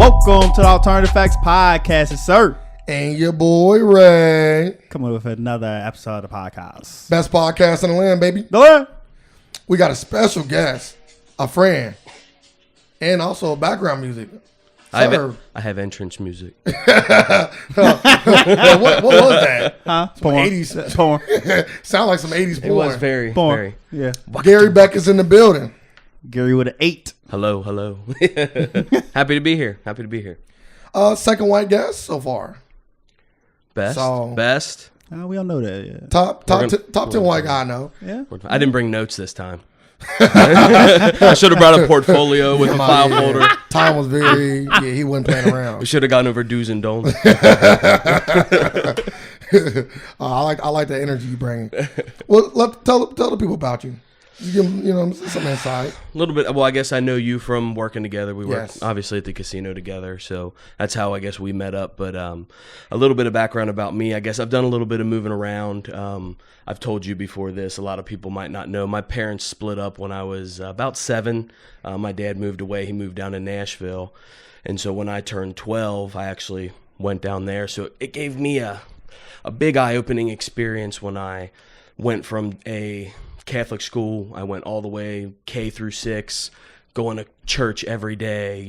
Welcome to the Alternative Facts Podcast, sir. And your boy Ray. Coming with another episode of the podcast. Best podcast in the land, baby. The land. We got a special guest, a friend, and also background music. I have entrance music. what was that? Huh? Some 80s. Porn. Sound like some 80s porn. It was very. Yeah. Gray Beck is in the building. Gary with an 8. Hello. Happy to be here. Second white guest so far. Best. We all know that, yeah. Top 10 white guy I know. Yeah. I didn't bring notes this time. I should have bbrought a portfolio with a file folder. Tom was he wasn't playing around. We should have gone over do's and don'ts. I like the energy you bring. Well, tell the people about you. You give them, some insight. A little bit. Well, I guess I know you from working together. We worked Yes. obviously at the casino together, so that's how I guess we met up. But a little bit of background about me. I guess I've done a little bit of moving around. I've told you before this. A lot of people might not know. My parents split up when I was about 7. My dad moved away. He moved down to Nashville, and so when I turned 12, I actually went down there. So it gave me a big eye-opening experience when I went from a Catholic school. I went all the way K through 6, going to church every day,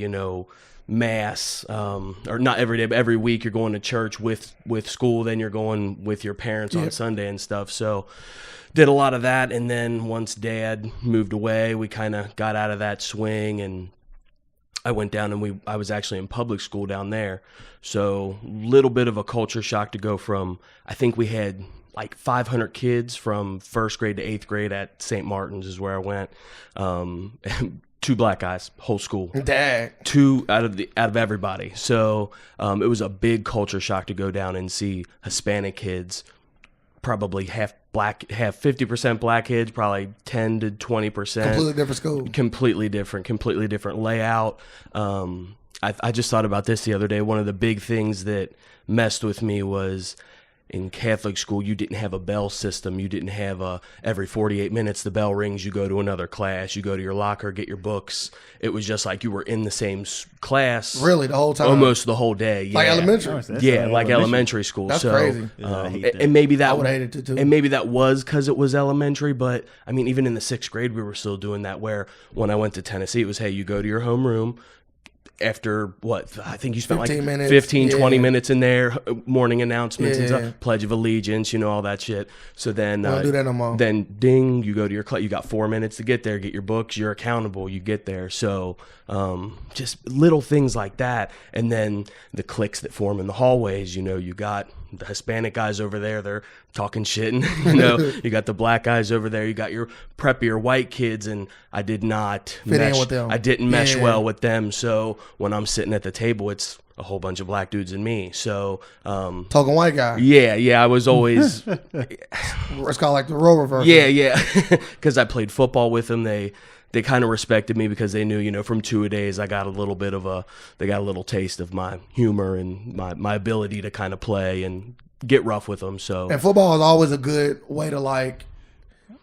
mass, or not every day, but every week you're going to church with school. Then you're going with your parents on Sunday and stuff. So did a lot of that. And then once Dad moved away, we kind of got out of that swing, and I went down and I was actually in public school down there. So little bit of a culture shock to go from, I think we had like 500 kids from 1st grade to 8th grade at St. Martin's is where I went. 2 black guys, whole school. Dad. 2 out of everybody. So it was a big culture shock to go down and see Hispanic kids, probably half 50% black kids, probably 10 to 20%. Completely different school. Completely different layout. I just thought about this the other day. One of the big things that messed with me was, in Catholic school, you didn't have a bell system. You didn't have every 48 minutes the bell rings, you go to another class, you go to your locker, get your books. It was just like you were in the same class. Really, the whole time? Almost the whole day. Yeah. Like elementary? Like elementary school. That's so crazy. And maybe that I would hate it too. And maybe that was because it was elementary, but I mean, even in the 6th grade, we were still doing that, where when I went to Tennessee, it was, hey, you go to your homeroom. After I think you spent 15 minutes, 20 minutes in there, morning announcements and stuff, Pledge of Allegiance, all that shit. So then, don't do that no more. Then ding, you go to your class, you got 4 minutes to get there, get your books, you're accountable, you get there. So just little things like that. And then the cliques that form in the hallways, you got the Hispanic guys over there, they're talking shit, and you got the black guys over there, you got your preppier white kids, and I did not fit in with them. I didn't mesh well with them. So when I'm sitting at the table, it's a whole bunch of black dudes and me. So talking white guy. Yeah, I was always it's called like the role reversal. Yeah, because I played football with them. They kind of respected me because they knew, from 2-a-days, they got a little taste of my humor and my ability to kind of play and get rough with them. So, and football is always a good way to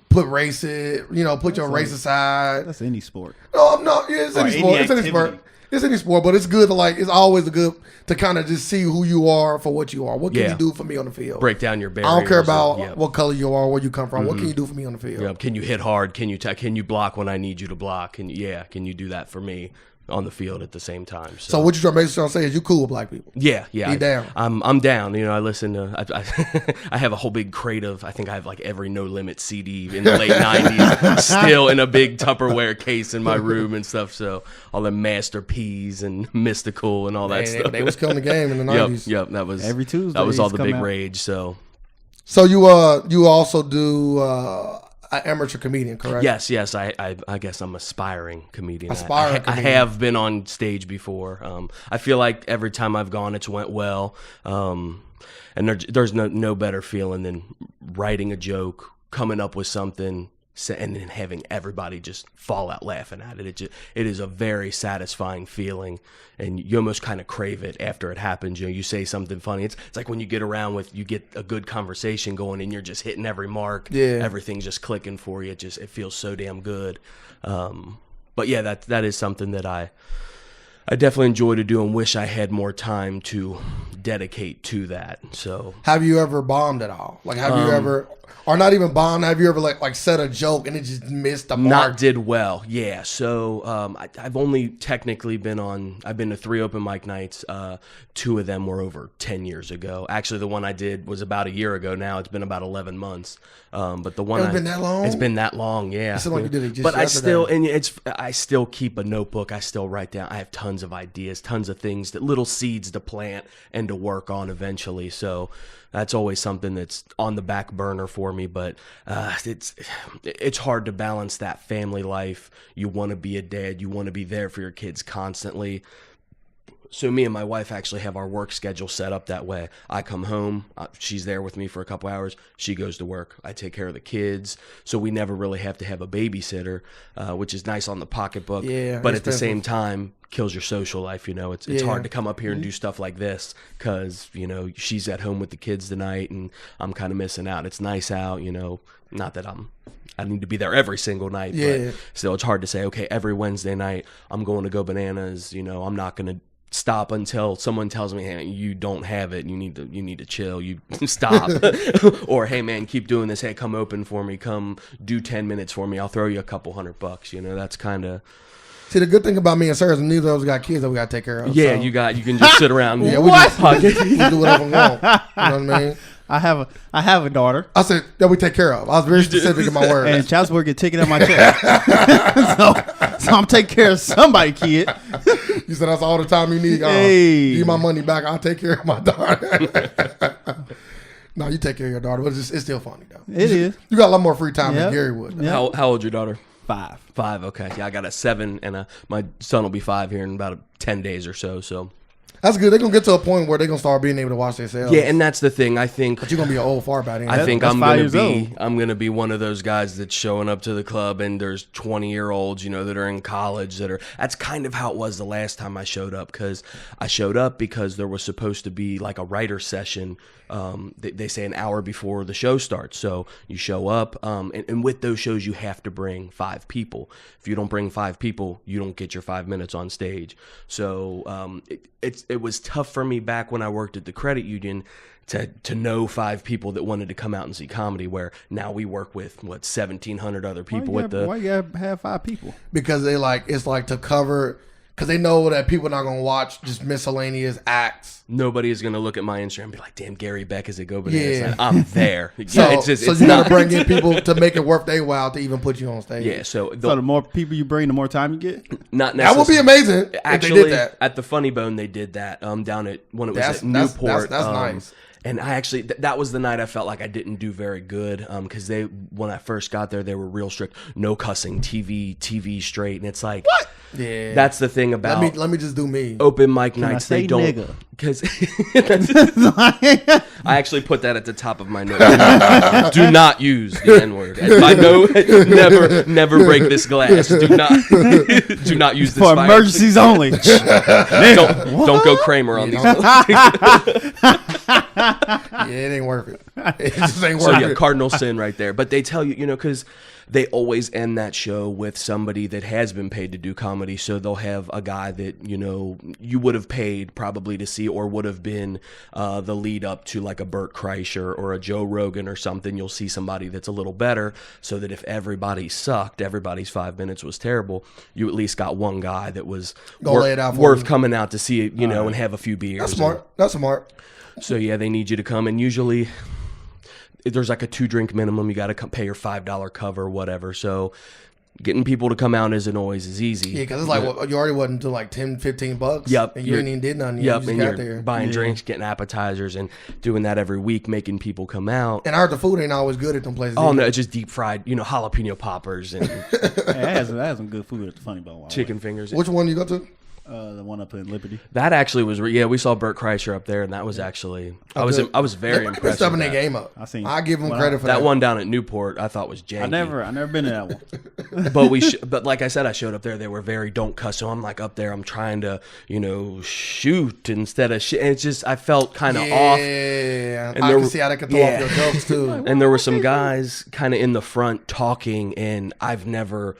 put race put your race aside. That's any sport. No, it's any sport. It's any sport. It's any sport, but it's good to it's always good to kind of just see who you are for what you are. What can you do for me on the field? Break down your barriers. I don't care about what color you are, where you come from. What can you do for me on the field? Yeah. Can you hit hard? Can you block when I need you to block? Can you do that for me on the field at the same time? So what you're basically trying to say is you cool with black people? Yeah. You down? I'm down. I listen to. I have a whole big crate of. I think I have like every No Limit CD in the late '90s still in a big Tupperware case in my room and stuff. So all the Master P's and Mystical and all that stuff. They was killing the game in the '90s. Yep. That was every Tuesday. That was all the big rage. So you also do. An amateur comedian, correct? Yes. I guess I'm aspiring comedian. Comedian. I have been on stage before. I feel like every time I've gone, it's went well. And there's no better feeling than writing a joke, coming up with something, and then having everybody just fall out laughing at it. It is a very satisfying feeling, and you almost kind of crave it after it happens. You say something funny. It's like when you get a good conversation going, and you're just hitting every mark. Yeah, everything's just clicking for you. It feels so damn good. But yeah, that is something that I definitely enjoy to do and wish I had more time to dedicate to that. So, have you ever bombed at all? Like, have you ever, or not even bombed? Have you ever like said a joke and it just missed the mark? Not did well. Yeah. So I've only technically I've been to 3 open mic nights. 2 of them were over 10 years ago. Actually, the one I did was about a year ago. Now it's been about 11 months. But the one it's been that long. It's been that long. Yeah. It's like you did it just but yesterday. I still keep a notebook. I still write down. I have tons of ideas, tons of things, that little seeds to plant and to work on eventually. So that's always something that's on the back burner for me. But it's hard to balance that family life. You want to be a dad. You want to be there for your kids constantly. So me and my wife actually have our work schedule set up that way. I come home, she's there with me for a couple hours, she goes to work. I take care of the kids, so we never really have to have a babysitter, which is nice on the pocketbook. Yeah, but at the same time, kills your social life. You know, it's hard to come up here and do stuff like this because, you know, she's at home with the kids tonight and I'm kind of missing out. It's nice out, you know, not that I need to be there every single night, but still it's hard to say, okay, every Wednesday night I'm going to go bananas. You know, I'm not going to stop until someone tells me, hey, you don't have it, you need to chill, you stop. Or, hey man, keep doing this, hey, come open for me, come do 10 minutes for me, I'll throw you a couple $100. You know, that's kind of. See, the good thing about me and Sarah is neither of us got kids that we got to take care of. Yeah, so. you can just sit around. Yeah, we can do whatever we want. You know what I mean? I have a daughter. I said that we take care of. I was very specific in my words. And child support get taken out my check. so I'm taking care of somebody, kid. You said that's all the time you need. Give you my money back. I'll take care of my daughter. No, you take care of your daughter, but it's still funny though. It is. You got a lot more free time than Gary would. Yep. How old's your daughter? 5. 5. Okay. Yeah, I got a 7 and my son will be 5 here in about 10 days or so. So. That's good. They're going to get to a point where they're going to start being able to watch themselves. Yeah, and that's the thing. I think. But you're going to be an old fart by then. I think I'm going to be one of those guys that's showing up to the club and there's 20-year-olds, you know, that are in college that's kind of how it was the last time I showed up, because I showed up because there was supposed to be like a writer session. They say an hour before the show starts. So you show up, and with those shows, you have to bring 5 people. If you don't bring 5 people, you don't get your 5 minutes on stage. So it was tough for me back when I worked at the credit union to know 5 people that wanted to come out and see comedy, where now we work with 1,700 other people. Why you gotta have 5 people? Because it's like to cover, because they know that people are not going to watch just miscellaneous acts. Nobody is going to look at my Instagram and be like, damn, Gary Beck is at Go Bananas. Yeah. I'm there. So you got to bring in people to make it worth their while to even put you on stage. Yeah. So the more people you bring, the more time you get? Not necessarily. That would be amazing. Actually, if they did that. At the Funny Bone, they did that down at when it was at Newport. That's nice. And I actually, that was the night I felt like I didn't do very good, because when I first got there, they were real strict. No cussing, TV straight. And it's like, what? Yeah. That's the thing about. Let me just do me. Open mic nights, they don't. Because I actually put that at the top of my note. Do not use the N-word. I know, never break this glass. Do not use this for emergencies only. Don't go Kramer on these. Yeah, it ain't worth it. It just ain't worth it. So yeah, cardinal sin right there. But they tell you, because they always end that show with somebody that has been paid to do comedy. So they'll have a guy that, you would have paid probably to see, or would have been the lead up to like a Bert Kreischer or a Joe Rogan or something. You'll see somebody that's a little better, so that if everybody sucked, everybody's 5 minutes was terrible, you at least got one guy that was worth coming out to see it, and have a few beers. That's smart. So yeah, they need you to come, and usually there's like a 2-drink minimum. You got to pay your $5 cover, whatever. So getting people to come out isn't always as easy. Yeah, because it's like you already wasn't until like $10-15. Yep. And you ain't even did nothing. Yep. You And got you're there. buying drinks, getting appetizers, and doing that every week, making people come out. And I heard the food ain't always good at them places. Oh, no, it's just deep fried, jalapeno poppers and it has some good food at the Funny Bone. Chicken fingers. Which one you go to? The one up in Liberty. That actually was, we saw Bert Kreischer up there, and that was actually, I was very impressed. They're stepping their game up. I give them credit for that. That one down at Newport, I thought was janky. I never been to that one. But like I said, I showed up there. They were very don't cuss. So I'm like up there. I'm trying to, shoot instead of shit. And it's just, I felt kind of off. Yeah, I can see how they could throw off your jokes too. And there were some guys kind of in the front talking, and I've never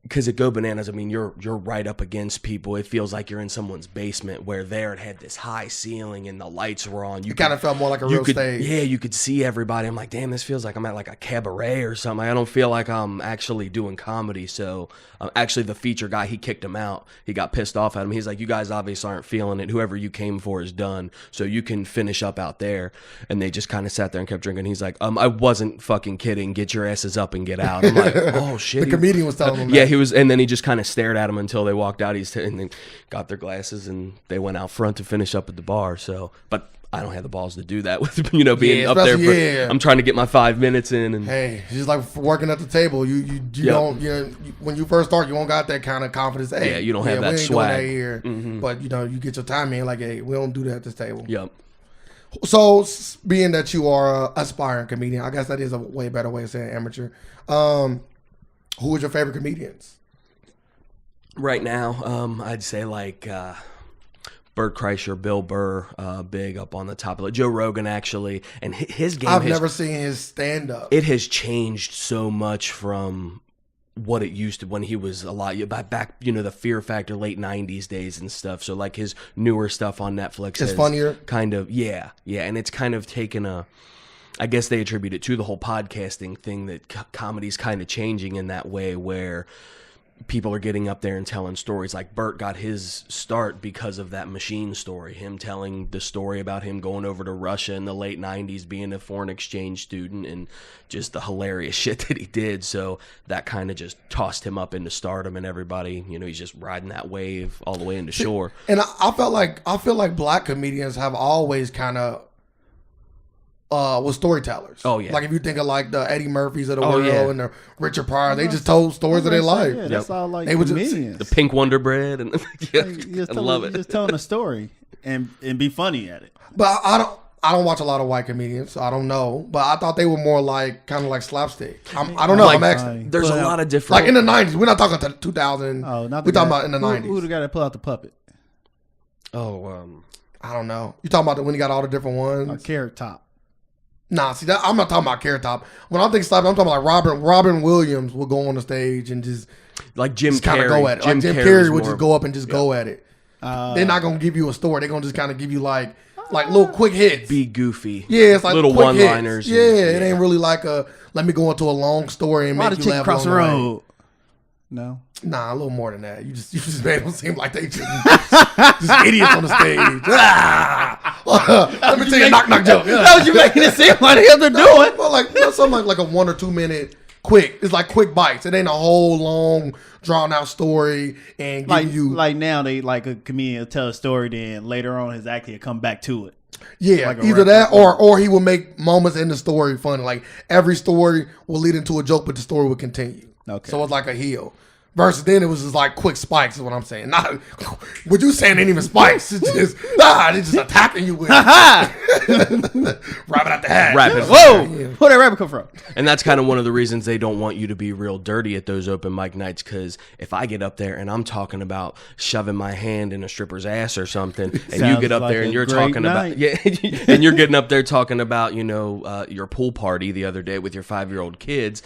because at Go Bananas, I mean, you're right up against people. It feels like you're in someone's basement, where there it had this high ceiling and the lights were on. It kind of felt more like a real stage. Yeah, you could see everybody. I'm like, damn, this feels like I'm at like a cabaret or something. I don't feel like I'm actually doing comedy. So actually the feature guy, he kicked him out. He got pissed off at him. He's like, you guys obviously aren't feeling it. Whoever you came for is done. So you can finish up out there. And they just kind of sat there and kept drinking. He's like, I wasn't fucking kidding. Get your asses up and get out. I'm like, oh shit. The comedian was telling him that. Yeah, he was, and then he just kind of stared at him until they walked out. And then got their glasses and they went out front to finish up at the bar. So, but I don't have the balls to do that with being up there. I'm trying to get my 5 minutes in. And hey, it's just like working at the table. You don't when you first start, you don't got that kind of confidence. Hey, yeah, you don't have that we ain't swag doing that here. Mm-hmm. But you get your time in. Like, hey, we don't do that at this table. Yep. So, being that you are an aspiring comedian, I guess that is a way better way of saying amateur. Who is your favorite comedians? Right now, I'd say like Bert Kreischer, Bill Burr, big up on the top of it. Joe Rogan, actually, and his game. I've never seen his stand up. It has changed so much from what it used to when he was a lot back, the Fear Factor late 90s days and stuff. So like his newer stuff on Netflix is funnier. Kind of, yeah, and it's kind of taken I guess they attribute it to the whole podcasting thing, that comedy's kind of changing in that way, where people are getting up there and telling stories. Like Bert got his start because of that Machine story, him telling the story about him going over to Russia in the late 90s, being a foreign exchange student, and just the hilarious shit that he did. So that kind of just tossed him up into stardom, and everybody, he's just riding that wave all the way into shore. And I feel like black comedians have always kind of was storytellers. Oh yeah, like if you think of like the Eddie Murphys of the world and the Richard Pryor, they just told stories of their life. Yeah, that's all like they comedians. The Pink Wonder Bread, and I love it. Just telling a story and be funny at it. But I don't watch a lot of white comedians, so I don't know. But I thought they were more like kind of like slapstick. I don't know. I'm asking. There's a lot of different, like in the 90s. We're not talking to 2000. Oh, not we're talking about in the 90s. Who the guy that pull out the puppet? Oh, I don't know. You talking about when he got all the different ones? Carrot Top. Nah, see that I'm not talking about Carrot Top. When I think slap, I'm talking about like Robin Williams will go on the stage and just like Jim kind of go at it. Jim Carrey would just go up and just go at it. They're not gonna give you a story. They're gonna just kind of give you like little quick hits. Be goofy. Yeah, it's like little one-liners. Yeah, it ain't really like let me go into a long story and make you laugh. Cross the road. No. Nah, a little more than that. You just made them seem like they just idiots on the stage. Let me tell you a knock joke. That was you making it seem like they're doing. Well, like something like a 1 or 2 minute quick. It's like quick bites. It ain't a whole long drawn out story and give you like now they like a comedian will tell a story, then later on his actor will come back to it. Yeah, like either that or he will make moments in the story funny. Like every story will lead into a joke, but the story will continue. Okay. So it's like a heel. Versus then it was just like quick spikes is what I'm saying. Not what you saying ain't even spikes. It's just they just attacking you with rabbit out the hat. Rabbit. Whoa! Where that rabbit come from? And that's kind of one of the reasons they don't want you to be real dirty at those open mic nights, because if I get up there and I'm talking about shoving my hand in a stripper's ass or something, and you get up there and you're talking about and you're getting up there talking about your pool party the other day with your 5-year-old kids,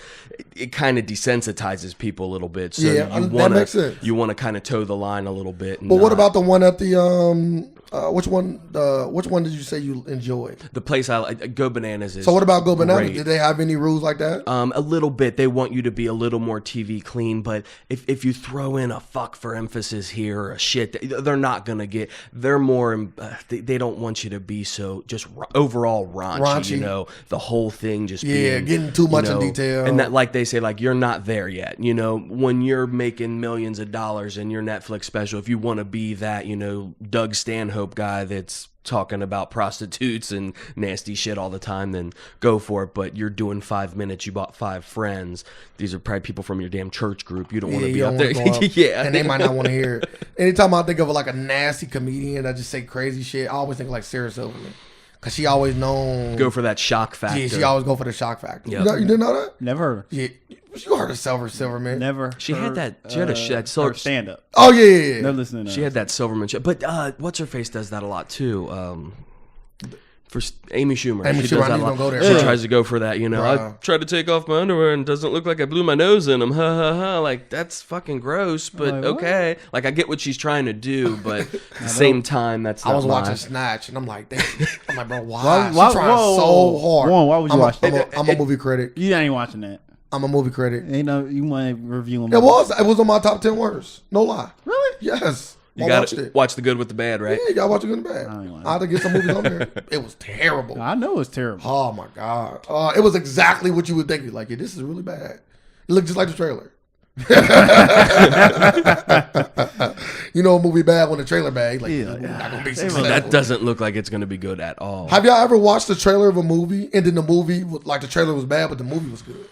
it kind of desensitizes people a little bit. So that makes sense. You want to kind of toe the line a little bit. But what about the one at the which one did you say you enjoyed? The place I like, Go Bananas is. So what about Go Bananas? Great. Did they have any rules like that? A little bit. They want you to be a little more TV clean, but if you throw in a fuck for emphasis here or a shit, they're not gonna get. They're more. They don't want you to be so just overall raunchy. The whole thing just being, getting too much in detail. And that, like they say, like you're not there yet. When you're making millions of dollars in your Netflix special, if you want to be that, Doug Stanhope guy that's talking about prostitutes and nasty shit all the time, then go for it. But you're doing 5 minutes, you bought 5 friends. These are probably people from your damn church group. You don't want to be up there. And they might not want to hear it. Anytime I think of like a nasty comedian that just say crazy shit, I always think like Sarah Silverman. Because she always known. Go for that shock factor. Yeah, she always go for the shock factor. Yep. You didn't know that? Never heard. Yeah. You heard of Silverman. Never. She had that silver stand up. Oh yeah. No listening. She had that Silverman shit. But what's her face does that a lot too. For Amy Schumer. Amy She Schumer, does I that need a lot. to go there. She Yeah. tries to go for that, you know. I Bruh. tried to take off my underwear and it doesn't look like I blew my nose in them. Ha ha ha. Like, that's fucking gross, but Like, what? okay. Like, I get what she's trying to do, but at the same time, that's I not was my... watching Snatch, and I'm like, damn. I'm like, bro, why? Why- She why- trying whoa, so hard. Warren, why would you watch that? I'm a movie critic. You ain't watching that. I'm a movie critic. Ain't no, you want to review them. It was on my top 10 worst. No lie. Really? Yes. You I got watched to it. watch the good with the bad, right? Yeah, you gotta watch it good and bad. I ain't lying. I had to get some movies on there. It was terrible. I know it's terrible. Oh my god. It was exactly what you would think. Like, yeah, this is really bad. It looked just like the trailer. You know a movie bad when the trailer bad. Like, Yeah. this movie not gonna be They successful. That doesn't look like it's going to be good at all. Have y'all ever watched the trailer of a movie and then the movie, like the trailer was bad, but the movie was good?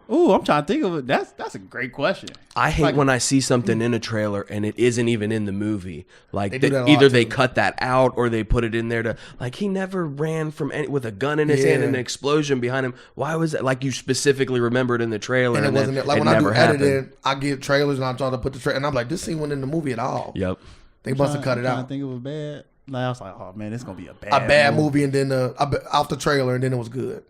Ooh, I'm trying to think of it. That's a great question. I hate when I see something in a trailer and it isn't even in the movie. Like They do that a lot, either they too. cut that out or they put it in there to like he never ran from with a gun in his hand and an explosion behind him. Why was that? Like you specifically remembered in the trailer And it wasn't then it. Like it when I do never happened. editing, I get trailers and I'm trying to put the trailer, and I'm like, this scene wasn't in the movie at all. Yep. They must have cut it I out. think it was bad. Like, I was like, oh man, it's gonna be a A bad movie, and then off the trailer, and then it was good.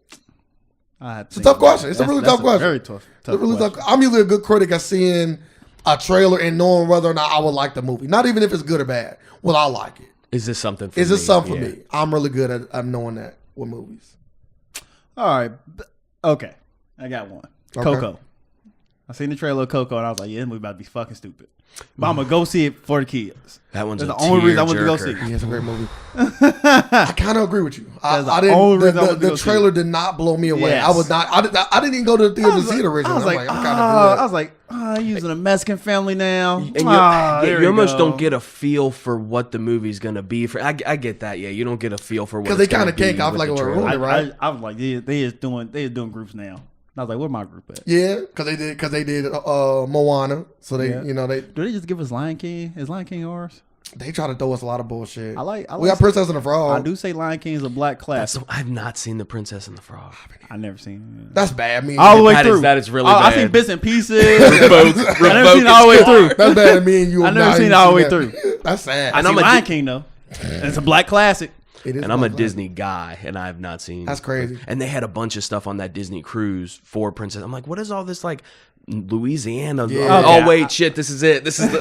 It's a tough question. It's a really tough question. Very tough. It's really question. tough. I'm usually a good critic at seeing a trailer and knowing whether or not I would like the movie. Not even if it's good or bad. Will I like it? Is this something for Is me? this something for Yeah. me? I'm really good at knowing that with movies. All right. Okay. I got one. Okay. Coco. I seen the trailer of Coco and I was like, yeah, this movie about to be fucking stupid. But I'm gonna go see it for the kids. That one's That's a the only reason I went to go tearjerker. see it. Yeah, it's a great movie. I kind of agree with you. That's the I didn't. only reason I went to The go see trailer did not blow me away. Yes. I was not. I didn't even go to the theater to see it originally. I was I'm like, like, I'm kind of good. I was like, using a Mexican family now. And you, There you we almost go. don't get a feel for what the movie's gonna be. I get that. Yeah, you don't get a feel for what Because it's they gonna kinda can't be off with like the a trailer. ruin it, right? I was like, they is doing groups now. I was like, where my group at? Yeah, because they did Moana. So they, Yeah. Do they just give us Lion King? Is Lion King ours? they try to throw us a lot of bullshit. I like We got Princess and the I Frog. do say Lion King is a black classic. I've not seen The Princess and the Frog. I never seen it. That's bad. Me, All the way That is- through. that is really I bad. seen bits and pieces. Both, I never seen it all the way through. that's bad. Me and you. I have never not seen even it all the way that. through. That's sad. I And see I'm a Lion di- King though. And it's a black classic. It is And I'm a my Disney guy, and I have not seen. That's crazy. And they had a bunch of stuff on that Disney cruise for Princess. I'm like, what is all this like? Louisiana. Yeah. Oh Okay. wait, shit. This is it. This is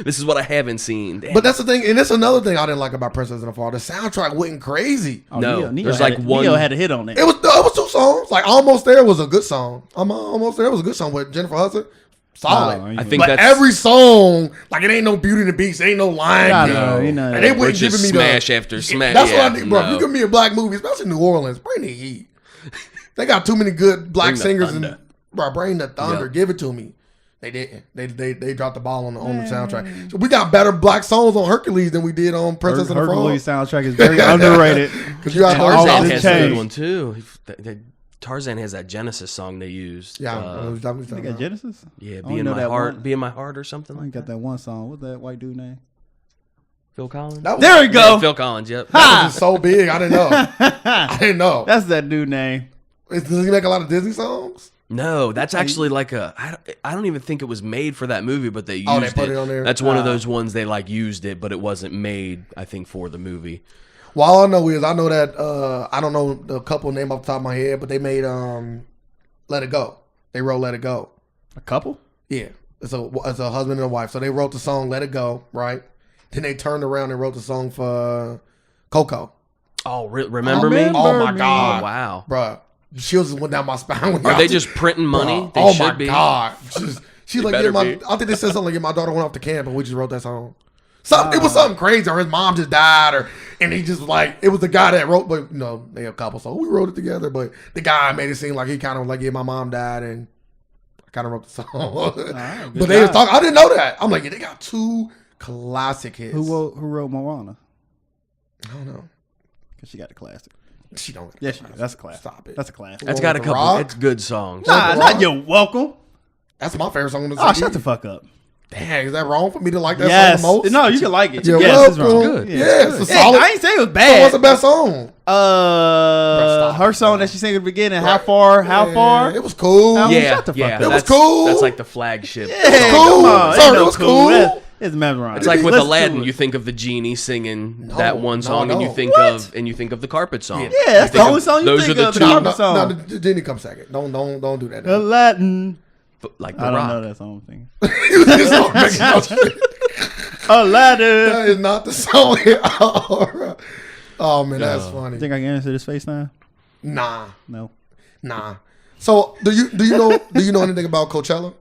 this is what I haven't seen. Damn. But that's the thing, and that's another thing I didn't like about Princess and the Frog. The soundtrack went crazy. Oh, No, Neo there's had like a- one- Neo had a hit on it. It was 2 songs. Like Almost There was a good song. Almost There was a good song with Jennifer Hudson. Solid. Oh, I think But that's every song, like it ain't no Beauty and the Beast, it ain't no Lion Yeah, King. no, you know and that. they Which wouldn't is giving me smash the, after smash. That's Yeah, what I need, bro. If no. you give me a black movie, especially New Orleans, bring the heat. They got too many good black Bring the singers thunder. and bro, bring the thunder. Yeah. Give it to me. They didn't. They dropped the ball on the soundtrack. So we got better black songs on Hercules than we did on Princess and the Frog. Hercules soundtrack is very underrated. Because you got all Tarzan this has a good changed. one too. Tarzan has that Genesis song they used. Yeah, They got Genesis. Yeah, I be only in know my that heart, one. be in my heart, or something I like ain't got that. that one song. What's that white dude name? Phil Collins. That was, There we go. Yeah, Phil Collins. Yep. that was just so big. I didn't know. I didn't know. That's that dude name. Does he make a lot of Disney songs? No, that's actually like I don't even think it was made for that movie, but they used Oh, they put it on there? That's one of those ones they like used it, but it wasn't made, I think, for the movie. Well, all I know is I know that I don't know the couple name off the top of my head, but they made Let It Go. They wrote Let It Go. A couple? Yeah, it's a husband and a wife. So they wrote the song Let It Go, right? Then they turned around and wrote the song for Coco. Oh, remember me? Remember Oh my me. God, Oh, wow. bruh, chills just went down my spine. When Are y'all they t- just printing money? Bruh, They oh should my be. God, she's like, better yeah, be. I think they said something like, yeah, my daughter went off to camp and we just wrote that song. It was something crazy, or his mom just died, and he just like it was the guy that wrote, but they a couple, so we wrote it together. But the guy made it seem like he kind of like, yeah, my mom died, and I kind of wrote the song. good But they was job. talking. I didn't know that. I'm like, yeah, they got 2 classic hits. Who wrote Moana? I don't know. Because she got the classic. She don't. Yes, she did. That's a classic. Stop it. That's a classic. That's One got a with The couple. Rock? It's good songs. Nah, The not Rock? you're welcome. That's my favorite song on the Oh, CD. shut the fuck up. Dang, is that wrong for me to like that Yes. song the most? No, you can like it. You're Yes, it's welcome. wrong. Good. Yeah, it's a Yeah, solid. I ain't saying it was So bad. what's the best song? Her stop song it, that she sang at the beginning. How far? How far? It was cool. How- Yeah, shut the fuck yeah. up. It was that's- cool. That's like the flagship. Yeah, cool. come on. Sorry, Ain't it no was cool. It It's mesmerizing. It's like with Listen to Aladdin, it. you think of the genie singing No, that one no, song, and you no. think of the carpet song. Yeah. Yeah, that's the only song you those think are the of. two- The No, carpet song. the Jenny come second. Don't do that. Now. Aladdin. Like the I don't Rock. know that song thing. You start making up shit. Aladdin. That is not the song at all. Oh man, that's funny. Think I can answer this FaceTime? Nah. No. So do you know anything about Coachella?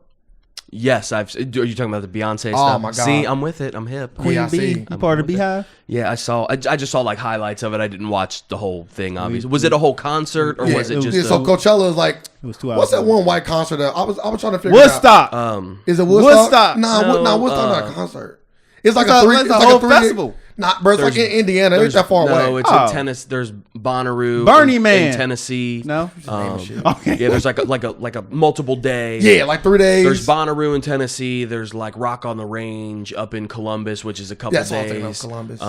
Yes, are you talking about the Beyonce Oh, stuff? my God. See, I'm with it. I'm hip. Queen Yeah, I Bee. see. You I'm part of with it. Beehive? Yeah, I saw. I just saw like highlights of it. I didn't watch the whole thing. Obviously, was it a whole concert or was it just? Yeah, so Coachella is like, It was 2 hours. what's that one white concert that I was trying to figure Woodstock. out? Is it Woodstock? Woodstock. Nah, No, Woodstock not a concert. It's like It's a a- three. it's It's a like whole a three festival. Not, bro. It's like in Indiana. It's that far no, away. it's Oh. in Tennessee. There's Bonnaroo, Burning in Man. Tennessee. No? Okay. Yeah, there's like a multiple day. Yeah, like 3 days. There's Bonnaroo in Tennessee. There's like Rock on the Range up in Columbus, which is a couple That's all I'm thinking of, days. Columbus.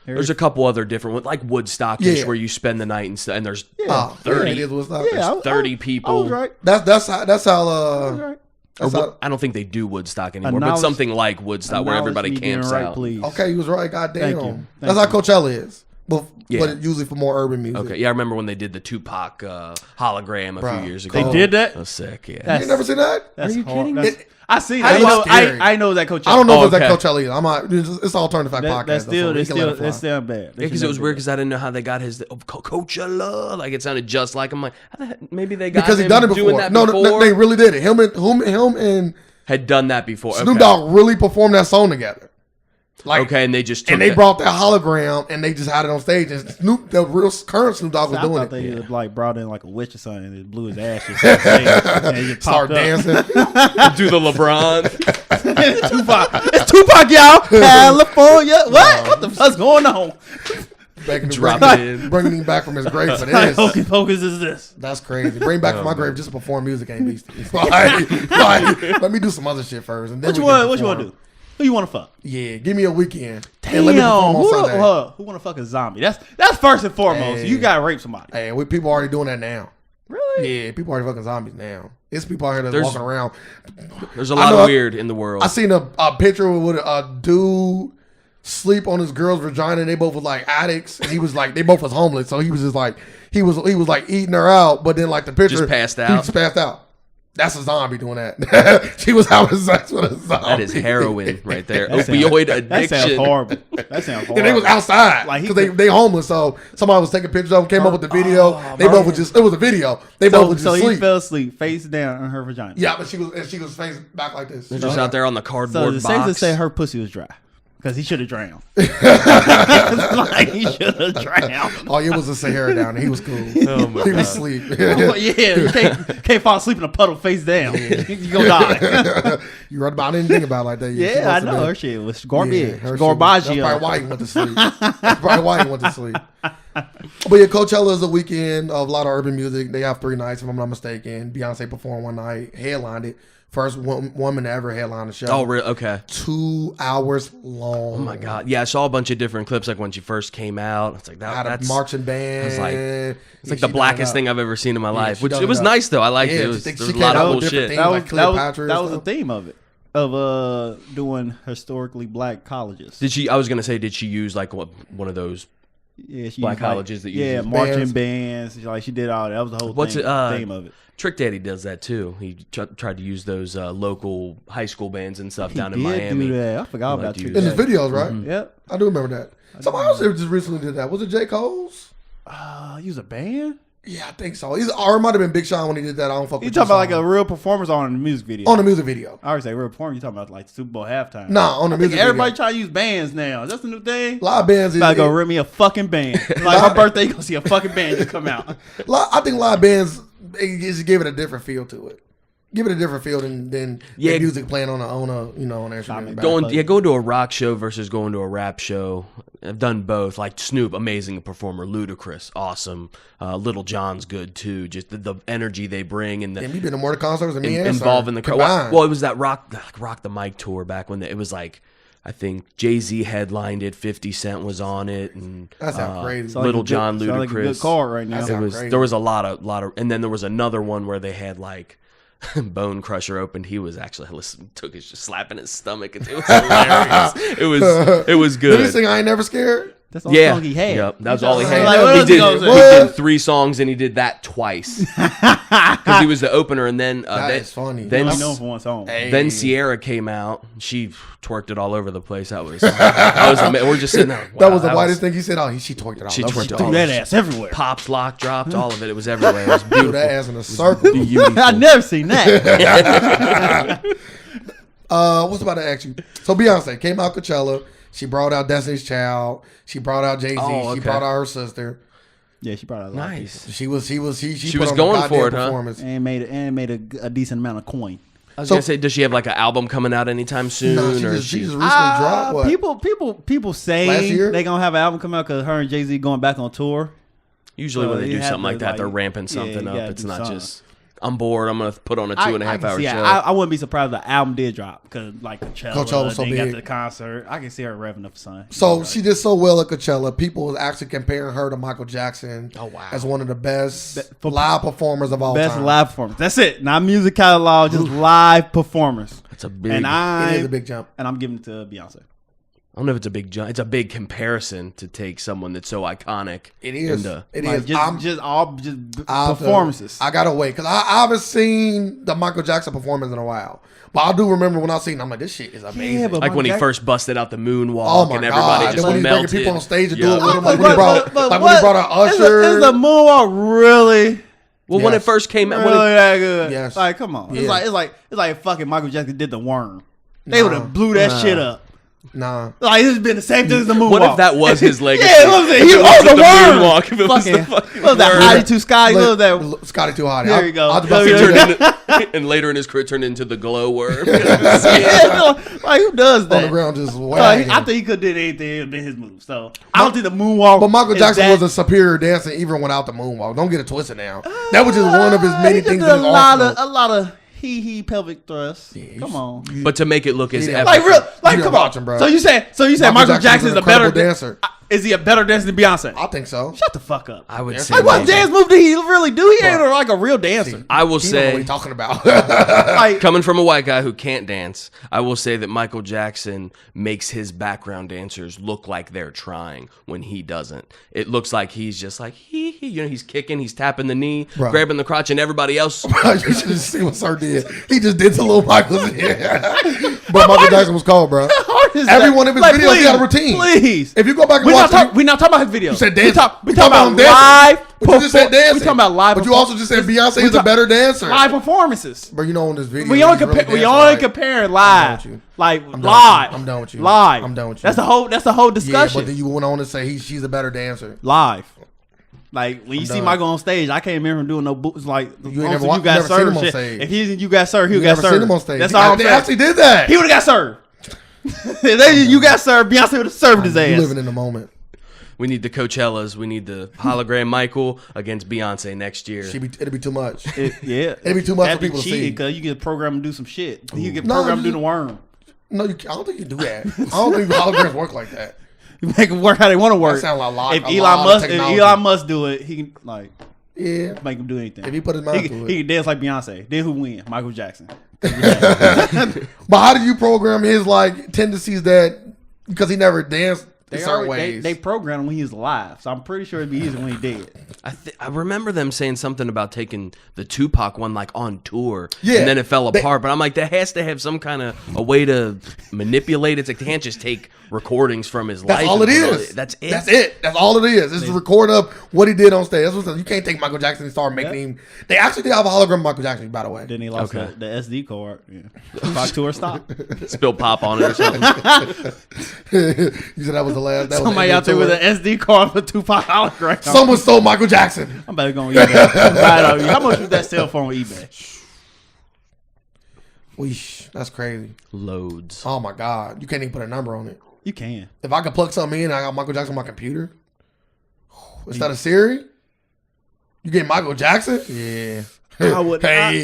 There's a couple other different ones, like Woodstock, Yeah. where you spend the night and stuff. And there's Oh, 30. yeah, it is Woodstock. Yeah, I- 30 I people. was right. That's how. I was right. That's how I don't think they do Woodstock anymore, but Acknowledge- something like Woodstock where everybody Acknowledge me being camps right, out. Please. okay, you was right. Goddamn. Thank you. That's Thank how Coachella is. But Yeah. usually for more urban music. Okay, yeah, I remember when they did the Tupac hologram a Bruh. few years ago. They did that? That was sick, yeah. That- You never seen that? That's Are you hard. kidding That's- me? I seen it. It I was know, scary. I know that Coachella. I don't know Oh, if it's okay. at Coachella either. I'm not. It's alternative fact podcast. That's though, still, so we it's can let still, it fly. it's still bad. Yeah, because it was weird because I didn't know how they got his Coachella. Like it sounded just like him. Like how the heck- maybe they got Because he him done it doing before. that No, before. no, they really did it. Him and had done that before. Snoop Okay. Dogg really performed that song together. Like, Okay, and they just took and they that- brought that hologram and they just had it on stage. And Snoop, the real current Snoop Dogg was I doing thought it. they had, like brought in like a witch or something and it blew his ashes. and he just Start popped up. dancing. do the LeBron. It's Tupac. It's Tupac, y'all. California. What the fuck's going on? Drop it in. Bringing him back from his grave for Like, this. hocus pocus is this? That's crazy. Bring back from my grave just to perform music ain't beastie. Like, let me do some other shit first. And then What you we can want? What you want perform. to do? Who you want to fuck? Yeah, give me a weekend. Damn. And let me perform on Sunday. Who want to fuck a zombie? That's first and foremost. Hey. You got to rape somebody. Hey, people already doing that now. Really? Yeah, people already fucking zombies now. It's people out here that's There's- walking around. There's a I lot know- of weird in the world. I seen a picture with a dude sleep on his girl's vagina and they both was like addicts and he was like they both was homeless, so he was just like he was like eating her out, but then like the picture Just passed he out. just passed out. That's a zombie doing that. She was having sex with a zombie. That is heroin right there. That sounds- Opioid That sounds addiction. horrible. That sounds horrible. And they was outside Like, he because could- they homeless. So somebody was taking pictures of them, came up with the video. Oh, They both was just it was a video. They both was just So he asleep. fell asleep, face down on her vagina. Yeah, but she was facing back like this. They're just out there on the So cardboard it's safe to box. say her pussy was dry. Because he should have drowned. Like, he should have drowned. Oh, it was a Sahara down there. He was cool. Oh my He God. was asleep. Oh, yeah, you can't fall asleep in a puddle face down. You gonna die. You right about anything about it like that? She Yeah, I must have know. been- Her shit was garbage. Yeah, her shit was- That's probably Garbaggio. why he went to sleep. That's probably why he went to sleep. But yeah, Coachella is a weekend of a lot of urban music. They have 3 nights, if I'm not mistaken. Beyonce performed one night, headlined it. First woman to ever headline the show. Oh, really? Okay. 2 hours long. Oh my God. Yeah, I saw a bunch of different clips, like when she first came out. It's like that. Had a That's marching band. it's like- it's Yeah, like she the done blackest it thing up. I've ever seen in my life. she Which done it was it up. nice though. I liked Yeah, it. It she was, think there she was a lot came of out cool with different shit. things. like Cleopatra and that was the stuff. theme of it. Of doing historically black colleges. Did she? I was gonna say, did she use like one of those? Yeah, she black used, like, colleges that use yeah, these marching bands. Like she did all that. That was the whole What's thing, it, theme of it. Trick Daddy does that too. He tried to use those local high school bands and stuff He down in did Miami. do that. I forgot Like about to Trick use In his Daddy. videos, right? Yep. I do remember that. Somebody else just recently did that. Was it J. Cole's? Use a band? Yeah, I think so. Or it might have been Big Sean when he did that. I don't fuck You with talking your about like a song. real performance on the music video? On the music video. I always say real performance. You talking about like Super Bowl halftime? Nah, on the I think music everybody video. try to use bands now. Is that the new thing? Live bands is Gotta go rent me a fucking band. Like my birthday, you gonna see a fucking band just come out. I think live bands it just give it a different feel to it. Give it a different feel than the music playing on an instrument. Going to a rock show versus going to a rap show. I've done both. Like Snoop, amazing performer. Ludacris, awesome. Little John's good too. Just the energy they bring and the Damn, you been to more concerts than me and involving the crowd. combined. Well, it was that rock the mic tour back when it was like. I think Jay-Z headlined it. 50 Cent was on it, and That sounds crazy. Sound like Little a good- John sound like a Ludacris. good card right now. That It sounds was crazy. there was a lot of, and then there was another one where they had like Bone Crusher opened, he was actually took his just slapping his stomach. It was hilarious. It was good. Did he sing "I Ain't Never Scared"? That's the only song he had. Yep, that was all he had. Like, what else he he gonna did 3 songs, and he did that twice because he was the opener. And then That's funny. He only known for one song. Then Sierra came out. She twerked it all over the place. That was we're just sitting there. Wow, that was the whitest thing he said. Oh, she twerked it all. She twerked it Threw all. that ass everywhere. Pops, lock, dropped, all of it. It was everywhere. It was Threw beautiful. that ass in a circle. I never seen that. What's about to ask you? So Beyonce came out Coachella. She brought out Destiny's Child. She brought out Jay-Z. Oh, She okay. brought out her sister. Yeah, she brought out a lot of people. Nice. She was She put was on going a for it, goddamn huh? performance. And made a decent amount of coin. I was So- gonna say, does she have like an album coming out anytime soon? No, she or just recently dropped what? People Last saying year? they gonna have an album come out because her and Jay-Z going back on tour. Usually when they you do have something to, like that, they're like- ramping yeah, something you up. gotta It's do not something. just I'm bored. I'm gonna put on a 2.5 hour show. I wouldn't be surprised if the album did drop because like Coachella was so they got big. the concert. I can see her revving up son. So she did so well at Coachella. People was actually comparing her to Michael Jackson. Oh, wow. As one of the best for- live performers of all best time. live performance. That's it. Not music catalog, just live performance. It's a big. And It is a big jump. I'm giving it to Beyonce. I don't know if it's a big jump. It's a big comparison to take someone that's so iconic. It is. and, It Like, is. just I'll have to- performances. I gotta wait because I haven't seen the Michael Jackson performance in a while. But I do remember when I seen it, I'm like, this shit is amazing. but like when he Michael first busted out the moonwalk Oh my and everybody god! just Then when he's bringing melted. people on stage to do Yeah. it with him, like when he brought, when he brought out Usher. Is the moonwalk really? Well, when Yes. it first came out, Really that good? Yes. Like, come on. Yeah. It's like fucking Michael Jackson did the worm. They would have blew that shit up. Nah, Like it's been the same thing as the moonwalk. what if that was his legacy? Yeah, what was it? If He it was wasn't the worm. moonwalk, if it was the Fucking, fucking what was that? worm. Hottie Too Sky. What was that? Scotty Too Hotty. There you go. I was about to There say you that. go. and later in his career turned into the glow worm. Yeah, like who does On the that? ground just So, wagging. I think he could have did anything in his move. So I don't think the moonwalk. But Michael is Jackson that- was a superior dancer even without the moonwalk. Don't get it twisted now. That was just one of his He many just things did in his arsenal. a lot of he pelvic thrusts. Come on. But to make it look as Yeah. epic. Like real, like didn't come watch on, him, bro. So you said Michael Jackson is an a better incredible dancer. Is he a better dancer than Beyonce? I think so. Shut the fuck up. I would Like, say. Like what maybe. dance move did he really do? He ain't like a real dancer. I will He don't know what say, he's talking about. Like coming from a white guy who can't dance, I will say that Michael Jackson makes his background dancers look like they're trying when he doesn't. It looks like he's just like he's kicking, he's tapping the knee, Bro. grabbing the crotch, and everybody else. You should have seen what Sir did. He just did to little Michael's head. But Michael Jackson was cold, bro. Every one of his videos, he had a routine. Please. If you go back and We're watch not, we not talking about his videos. you said dancing. We talking about him dancing. live. But you just said dancing. We talking about live. But you also just said Beyonce is a talk- better dancer. live performances. But you know in this video, We only he's really compare. We dancing only right. compare done live. with you. Like done with live. you. I'm done with you. Live. I'm done with you. That's the whole. That's the whole Yeah, discussion. but then you went on to say she's a better dancer. Live. Like when you see done. Michael on stage, I can't remember him doing no boots. Like You ain't never got never seen served. him on shit. stage. If he's in you got served, he You got never served. seen him on stage. That's all I'm They saying. actually did that. He would have got served. If you got served, Beyonce would have served his You ass. living in the moment. We need the Coachellas. We need the hologram Michael against Beyonce next year. It'd be too much. Yeah, It'd be too much That'd for people to see. because you get programmed to do some shit. You get No, programmed to you- do the worm. No, I don't think you do that. I don't think holograms work like that. You make them work how they want to work. That sound like a lot- if a Elon lot of Musk, if technology. Elon Musk do it, he can like Yeah. make him do anything. If he put his mind to it. he can dance like Beyonce. Then who win? Michael Jackson. But how do you program his like tendencies that because he never danced in They certain already, ways? they programmed him when he was alive, so I'm pretty sure it'd be easier when he dead. I remember them saying something about taking the Tupac one like on tour, Yeah. and then it fell apart. But I'm like, that has to have some kind of a way to manipulate it. They can't just take recordings from his That's life. all it and put is. That's it. That's it. That's all it is. It's a record of what he did on stage. That's what you can't take Michael Jackson and start making him. They actually did have a hologram of Michael Jackson, by the way. Then he lost Okay. the SD card. Yeah. Back to her stop. Spill pop on it or something. You said that was the last. That Somebody was out there with an SD card for Tupac hologram. Someone stole Michael Jackson. I'm better going to eBay. Buy it on eBay. How much was that cell phone on eBay? Weesh, that's crazy. Loads. Oh my God, you can't even put a number on it. You can. If I could plug something in, I got Michael Jackson on my computer. Instead of Siri, you get Michael Jackson. Yeah. I would. Hey,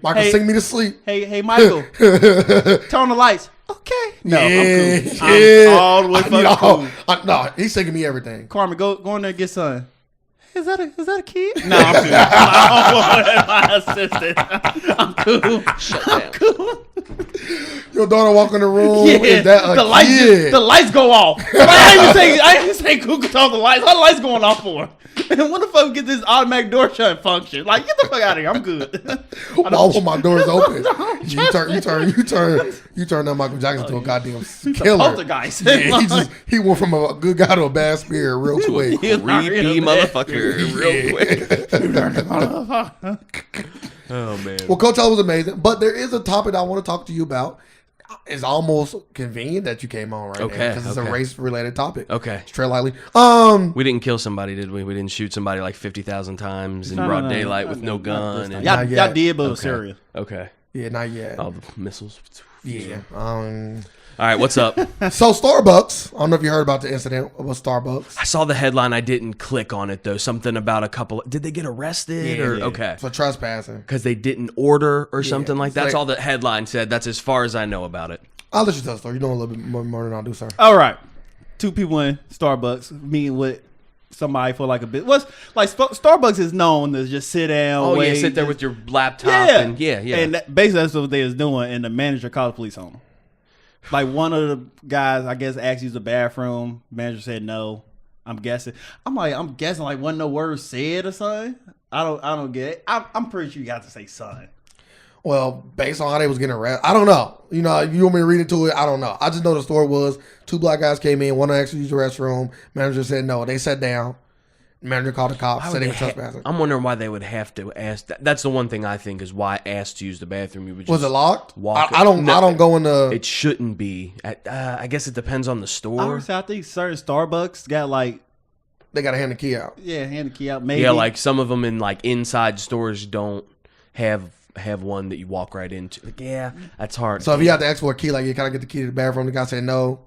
Michael, Hey. sing me to sleep. Hey, Michael, turn on the lights. Okay. No, yeah, I'm cool. yeah. I'm all the way fucking cool. No, he's singing me everything. Carmen, go in there and get some. is that a kid? No, I'm good. I don't want my assistant. I'm cool. Shut I'm down. cool. Your daughter walk in the room. Yeah, Is that a kid? the lights go off. Like, I didn't say Google turn off the lights. How the lights going off for? And when the fuck get this automatic door shut function? Like, get the fuck out of here. I'm good. All of my doors open. You turn that Michael Jackson to a goddamn killer. Poltergeist. Yeah, he went from a good guy to a bad spirit real quick. Creepy motherfucker, real quick. Oh man. Well, Coach O was amazing, but there is a topic I want to talk to you about. It's almost convenient that you came on right now because it's a race-related topic. Okay. Tread lightly. We didn't kill somebody, did we? We didn't shoot somebody like 50,000 times in broad daylight with no gun. And... Y'all did, but it was serious. Okay. Yeah, not yet. All the missiles. Yeah. All right, what's up? So Starbucks. I don't know if you heard about the incident with Starbucks. I saw the headline. I didn't click on it though. Something about a couple. Did they get arrested or okay? For trespassing. Because they didn't order or something like that. That's like, all the headline said. That's as far as I know about it. I'll let you tell the story. You know a little bit more than I do, sir. All right. 2 people in Starbucks meeting with somebody for like a bit. What's like Starbucks is known to just sit down. Oh wait, yeah, sit there with your laptop and yeah. And basically that's what they was doing. And the manager called the police on them. Like one of the guys, I guess, asked to use the bathroom. Manager said no. I'm guessing like wasn't no words said or something. I don't get it. I'm pretty sure you got to say something. Well, based on how they was getting arrested, I don't know. You know, if you want me to read into it, I don't know. I just know the story was 2 black guys came in, one actually used the restroom. Manager said no. They sat down. Manager called the cops, said they were trespassing. I'm wondering why they would have to ask that. That's the one thing I think is why asked to use the bathroom. You would just was it locked? I don't go in the. It shouldn't be. I guess it depends on the store. I think certain Starbucks got like. They got to hand the key out. Yeah, hand the key out. Maybe. Yeah, like some of them in like inside stores don't have one that you walk right into. Like, yeah, that's hard. So if you have to ask for a key, like you kind of get the key to the bathroom, the guy said no.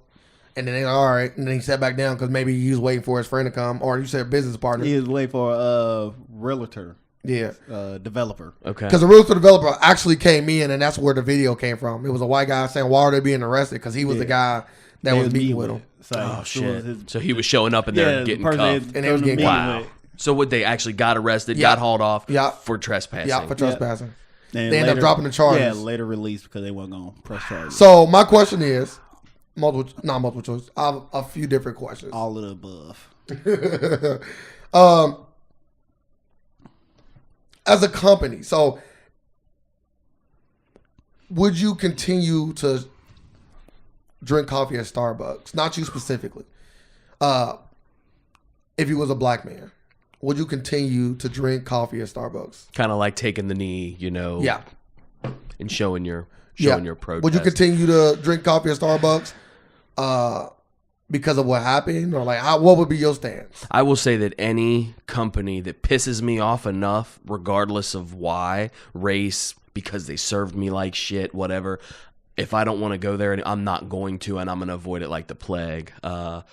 And then they like, all right. And then he sat back down because maybe he was waiting for his friend to come. Or you said business partner. He was waiting for a realtor. Yeah. Developer. Okay. Because the realtor developer actually came in, and that's where the video came from. It was a white guy saying, why are they being arrested? Because he was the guy that was meeting with him. So, shit. So he was showing up and they're getting cuffed. And they was getting wow. So what, they actually got arrested, got hauled off for trespassing. Yeah, for trespassing. And they ended up dropping the charges. Yeah, later released because they weren't going to press charges. So my question is, not multiple choice. I have a few different questions. All of the above. As a company, so would you continue to drink coffee at Starbucks? Not you specifically. If you was a black man, would you continue to drink coffee at Starbucks? Kind of like taking the knee, you know. Yeah. And showing your protest. Would you continue to drink coffee at Starbucks because of what happened? Or like what would be your stance? I will say that any company that pisses me off enough, regardless of why, race, because they served me like shit, whatever, if I don't want to go there, I'm not going to, and I'm going to avoid it like the plague. A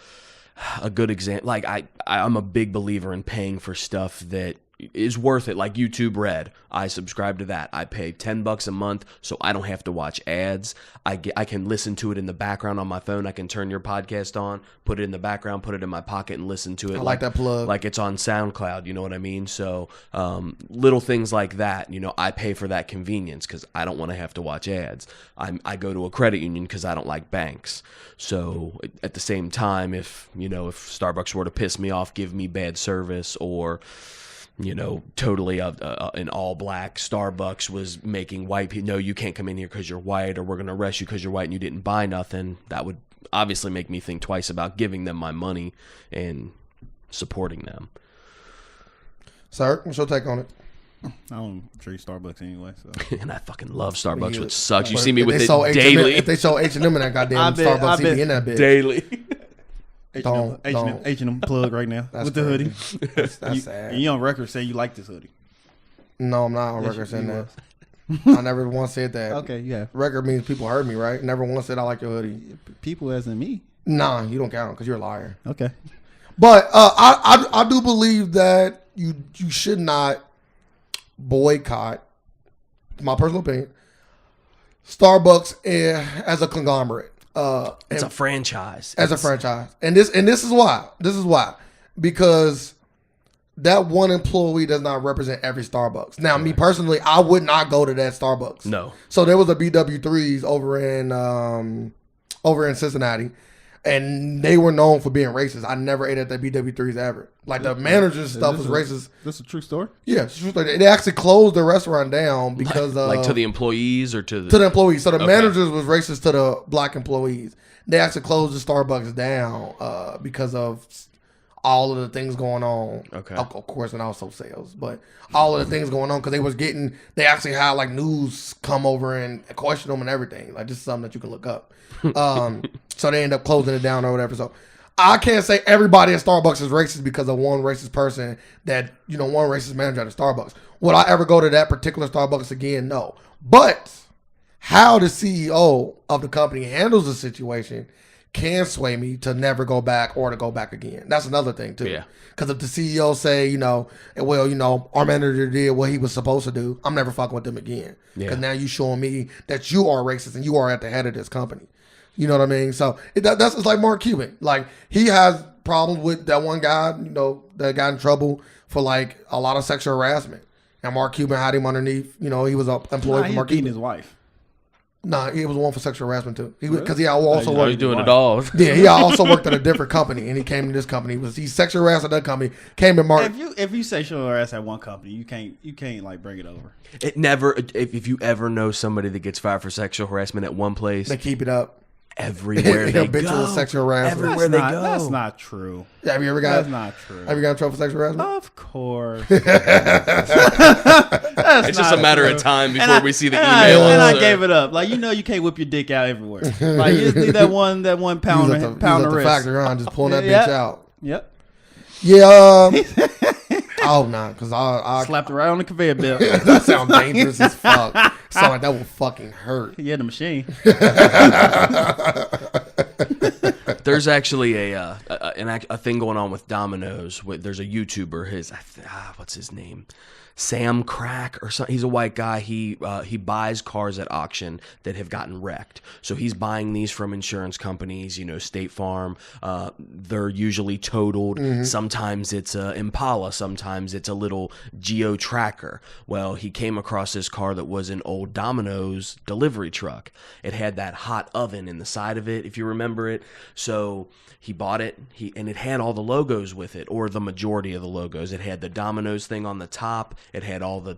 good example, like I'm a big believer in paying for stuff that is worth it, like YouTube Red. I subscribe to that. I pay $10 a month so I don't have to watch ads. I can listen to it in the background on my phone. I can turn your podcast on, put it in the background, put it in my pocket, and listen to it. I like that plug. Like it's on SoundCloud, you know what I mean? So little things like that, you know, I pay for that convenience because I don't want to have to watch ads. I go to a credit union because I don't like banks. So at the same time, if Starbucks were to piss me off, give me bad service, or totally an all black Starbucks was making white people, no, you can't come in here because you're white, or we're going to arrest you because you're white and you didn't buy nothing, that would obviously make me think twice about giving them my money and supporting them. Sir, what's your take on it? I don't drink Starbucks anyway. So. And I fucking love Starbucks, which sucks. You see me with it daily. If they show H&M in that goddamn Starbucks, he'd be in that bitch. Daily. H&M plug right now with the hoodie. That's sad. And you on record saying you like this hoodie. No, I'm not on record saying that. I never once said that. Okay, yeah. Record means people heard me, right? Never once said I like your hoodie. People as in me. Nah, you don't count because you're a liar. Okay. But I do believe that you should not boycott, my personal opinion, Starbucks as a conglomerate. It's a franchise. As a franchise. And this is why. Because that one employee does not represent every Starbucks. Now, me personally, I would not go to that Starbucks. No. So there was a BW3s over in Cincinnati, and they were known for being racist. I never ate at the BW3s ever. Like the manager's stuff was racist. This a true story? Yeah, it's a true story. They actually closed the restaurant down because like to the employees or to the employees. So the managers was racist to the black employees. They actually closed the Starbucks down because of all of the things going on. Okay. Of course, and also sales, but all of the things going on because they actually had like news come over and question them and everything. Like this is something that you can look up. So they end up closing it down or whatever. So I can't say everybody at Starbucks is racist because of one racist person one racist manager at Starbucks. Would I ever go to that particular Starbucks again? No. But how the CEO of the company handles the situation can sway me to never go back or to go back again. That's another thing too. Yeah. Because if the CEO say, our manager did what he was supposed to do, I'm never fucking with them again. Because now you showing me that you are racist and you are at the head of this company. You know what I mean? So that's just like Mark Cuban. Like he has problems with that one guy, that got in trouble for like a lot of sexual harassment. And Mark Cuban had him underneath. He was an employee for Mark Cuban. His wife. Nah, he was one for sexual harassment too. Because he also worked. He's doing it all. Yeah, he also worked at a different company, and he came to this company. He sexual harassed at that company. Came to Mark. If you sexual harass at one company, you can't like bring it over. It never. If you ever know somebody that gets fired for sexual harassment at one place, they keep it up. Everywhere they habitual go. sexual harassment. Everywhere they go. That's not true. Have you ever got? That's not true. Have you got in trouble for sexual harassment? Of course. It's just a matter of time before we see the email. And I gave it up. Like you can't whip your dick out everywhere. Like you just need that one pound of wrist. Factory on, just pulling that bitch out. Yep. Yeah. Oh no, because I slapped it right on the conveyor belt. That sounds dangerous as fuck. Sound like that will fucking hurt. Yeah, the machine. There's actually a thing going on with Domino's. There's a YouTuber. What's his name? Sam Crack or something. He's a white guy. He buys cars at auction that have gotten wrecked. So he's buying these from insurance companies, State Farm. They're usually totaled. Mm-hmm. Sometimes it's a Impala. Sometimes it's a little Geo Tracker. Well, he came across this car that was an old Domino's delivery truck. It had that hot oven in the side of it, if you remember it. So he bought it, and it had all the logos with it, or the majority of the logos. It had the Domino's thing on the top. It had all the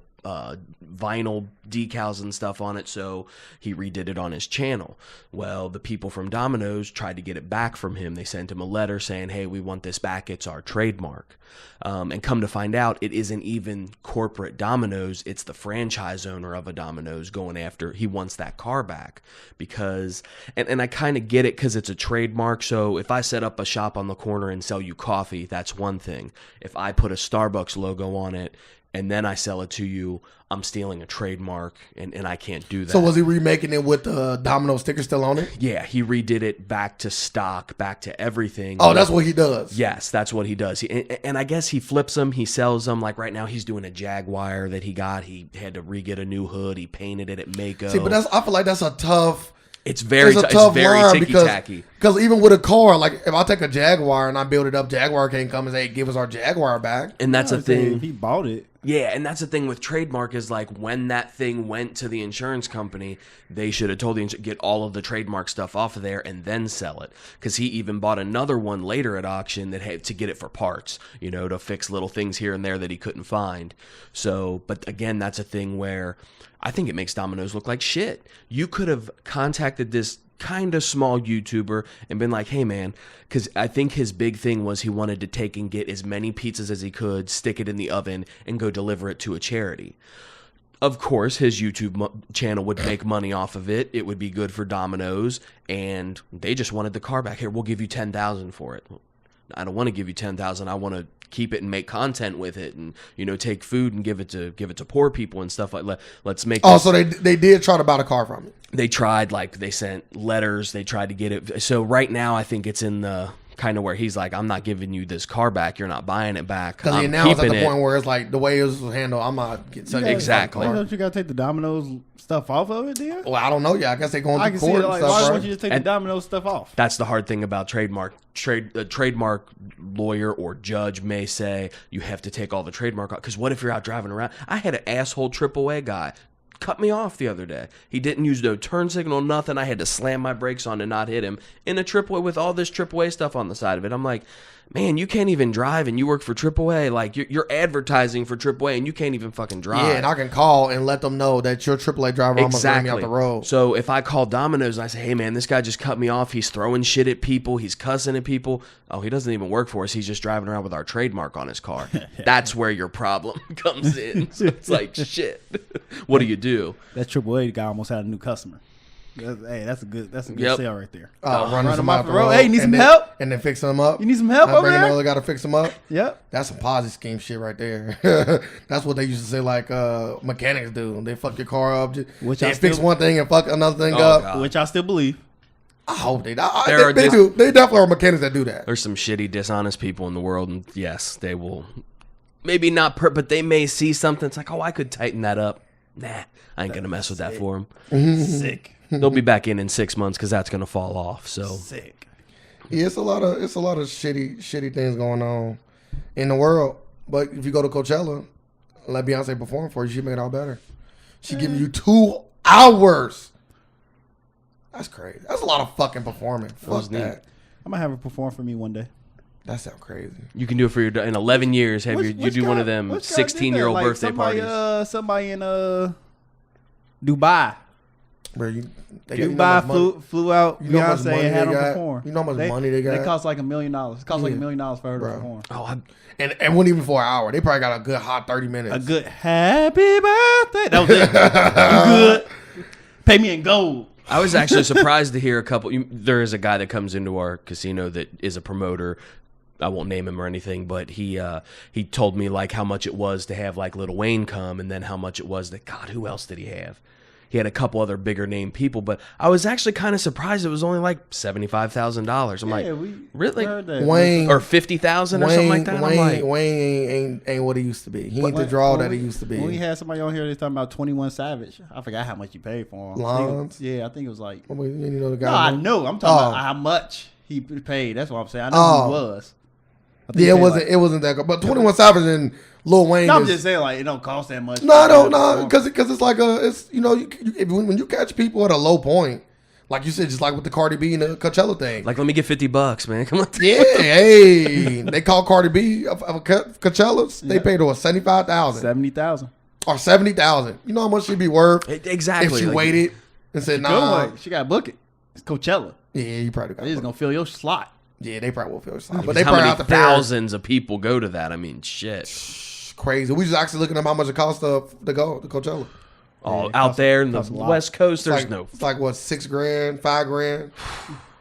vinyl decals and stuff on it, so he redid it on his channel. Well, the people from Domino's tried to get it back from him. They sent him a letter saying, hey, we want this back. It's our trademark. And come to find out, it isn't even corporate Domino's. It's the franchise owner of a Domino's going after. He wants that car back because, and I kind of get it because it's a trademark. So if I set up a shop on the corner and sell you coffee, that's one thing. If I put a Starbucks logo on it, and then I sell it to you, I'm stealing a trademark, and I can't do that. So was he remaking it with the Domino sticker still on it? Yeah, he redid it back to stock, back to everything. Oh, that's what he does? Yes, that's what he does. And I guess he flips them, he sells them. Like right now, he's doing a Jaguar that he got. He had to re-get a new hood. He painted it at Mako. See, but I feel like that's a tough... It's very ticky-tacky. Because even with a car, like if I take a Jaguar and I build it up, Jaguar can't come and say, give us our Jaguar back. And that's a thing. He bought it. Yeah, and that's the thing with trademark is like when that thing went to the insurance company, they should have told get all of the trademark stuff off of there and then sell it. Because he even bought another one later at auction that had to get it for parts, to fix little things here and there that he couldn't find. So, but again, that's a thing where I think it makes Domino's look like shit. You could have contacted this kind of small YouTuber and been like, hey man, because I think his big thing was he wanted to take and get as many pizzas as he could, stick it in the oven, and go deliver it to a charity. Of course, his YouTube channel would make money off of it. It would be good for Domino's, and they just wanted the car back. Here, we'll give you $10,000 for it. I don't want to give you $10,000. I want to keep it and make content with it, and take food and give it to poor people and stuff like that. Let's make. Oh, so they did try to buy the car from you. They tried, like they sent letters. They tried to get it. So right now, I think it's in the kind of where he's like, I'm not giving you this car back. You're not buying it back. Because he announced at the point where it's like the way it was handled, I'm not getting such Exactly. Don't you got to take the Domino's stuff off of it, then? Well, I don't know. Yeah, I guess they're going I through can see court it. and Like, stuff, why right? don't you just take the Domino's stuff off? That's the hard thing about trademark lawyer or judge may say you have to take all the trademark off. Because what if you're out driving around? I had an asshole AAA guy cut me off the other day. He didn't use no turn signal, nothing. I had to slam my brakes on and not hit him in a AAA with all this AAA stuff on the side of it. I'm like, man, you can't even drive and you work for AAA. Like, you're advertising for AAA and you can't even fucking drive. Yeah, and I can call and let them know that your AAA driver almost ran me off the road. So if I call Domino's and I say, hey, man, this guy just cut me off. He's throwing shit at people. He's cussing at people. Oh, he doesn't even work for us. He's just driving around with our trademark on his car. That's where your problem comes in. So it's like, shit. What do you do? That AAA guy almost had a new customer. That's a good Yep. sale right there. Running Run them him off off the the road. road. Hey, you need some then- help? And then fix them up. You need some help over bring them there? over, got to fix them up. Yep. That's some Ponzi scheme shit right there. That's what they used to say, like mechanics do. They fuck your car up. Which they I fix still- one thing and fuck another thing Oh, up. God. Which I still believe. I hope they There are they do. They definitely are mechanics that do that. There's some shitty, dishonest people in the world, and yes, they will. Maybe not, but they may see something. It's like, oh, I could tighten that up. Nah, I ain't gonna mess with that for them. Sick. They'll be back in 6 months because that's gonna fall off. So Sick. Yeah, it's a lot of shitty things going on in the world. But if you go to Coachella, let Beyonce perform for you, she make it all better. She giving you 2 hours. That's crazy. That's a lot of fucking performing. Fuck was neat. that. I'm gonna have her perform for me one day. That sounds crazy. you can do it for your in 11 years. Have you do one of them which guy did that? 16-year-old Like birthday somebody, parties? Somebody in Dubai. Bro, Dubai flew out you know how much Beyonce money and had they them got? perform. You know how much money they got? They cost like $1 million. It cost like Yeah. $1 million for her to Bro. perform. Oh, And wasn't even for an hour. They probably got a good hot 30 minutes. A good happy birthday. That was it. Good. Pay me in gold. I was actually surprised to hear a couple. There is a guy that comes into our casino that is a promoter. I won't name him or anything, but he told me like how much it was to have like Lil Wayne come, and then how much it was that, God, who else did he have? He had a couple other bigger name people, but I was actually kind of surprised it was only like $75,000. I'm like, really? heard that. Wayne Or 50,000 or something like that. I'm like, Wayne ain't what he used to be. He ain't the draw that he used to be. When we had somebody on here, they was talking about 21 Savage. I forgot how much you paid for him. Lons? Yeah, I think it was like. You know the guy. No, I know. I'm talking about how much he paid. That's what I'm saying. I know who he was. I think he Yeah, paid it wasn't that good. But 21 Savage and Lil Wayne. No, I'm is, just saying like it don't cost that much. No, because it's like when you catch people at a low point, like you said, just like with the Cardi B and the Coachella thing. like, let me get $50, man. Come on. Yeah, hey, they call Cardi B of Coachella. They paid her $75,000 $70,000. or $70,000. You know how much she'd be worth Exactly. if she like, waited and said, Go "Nah." away. She got to book it. It's Coachella. Yeah, you probably got. They just gonna fill your slot. Yeah, they probably will feel something. But But they how probably many have to pay her. thousands of people go to that? I mean, shit. Crazy. We just actually looking up how much it costs to go to Coachella. All it out costs- there in the costs a lot. West Coast, there's Like, no. it's like what, $6,000, $5,000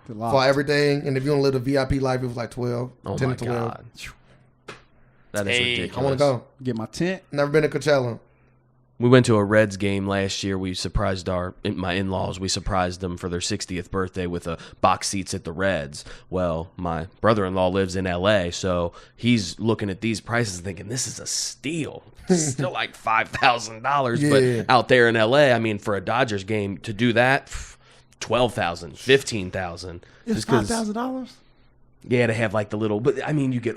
It's a lot. for everything. And if you don't live the VIP life, it was like 12, Oh 10 my to 12. God. That is ridiculous. I want to go. Get my tent. Never been to Coachella. We went to a Reds game last year. We surprised my in-laws. We surprised them for their 60th birthday with box seats at the Reds. Well, my brother-in-law lives in L.A., so he's looking at these prices thinking, this is a steal. It's still like $5,000. Yeah. But out there in L.A., I mean, for a Dodgers game, to do that, $12,000, $15,000. It's $5,000. Yeah, to have like the little, but I mean, you get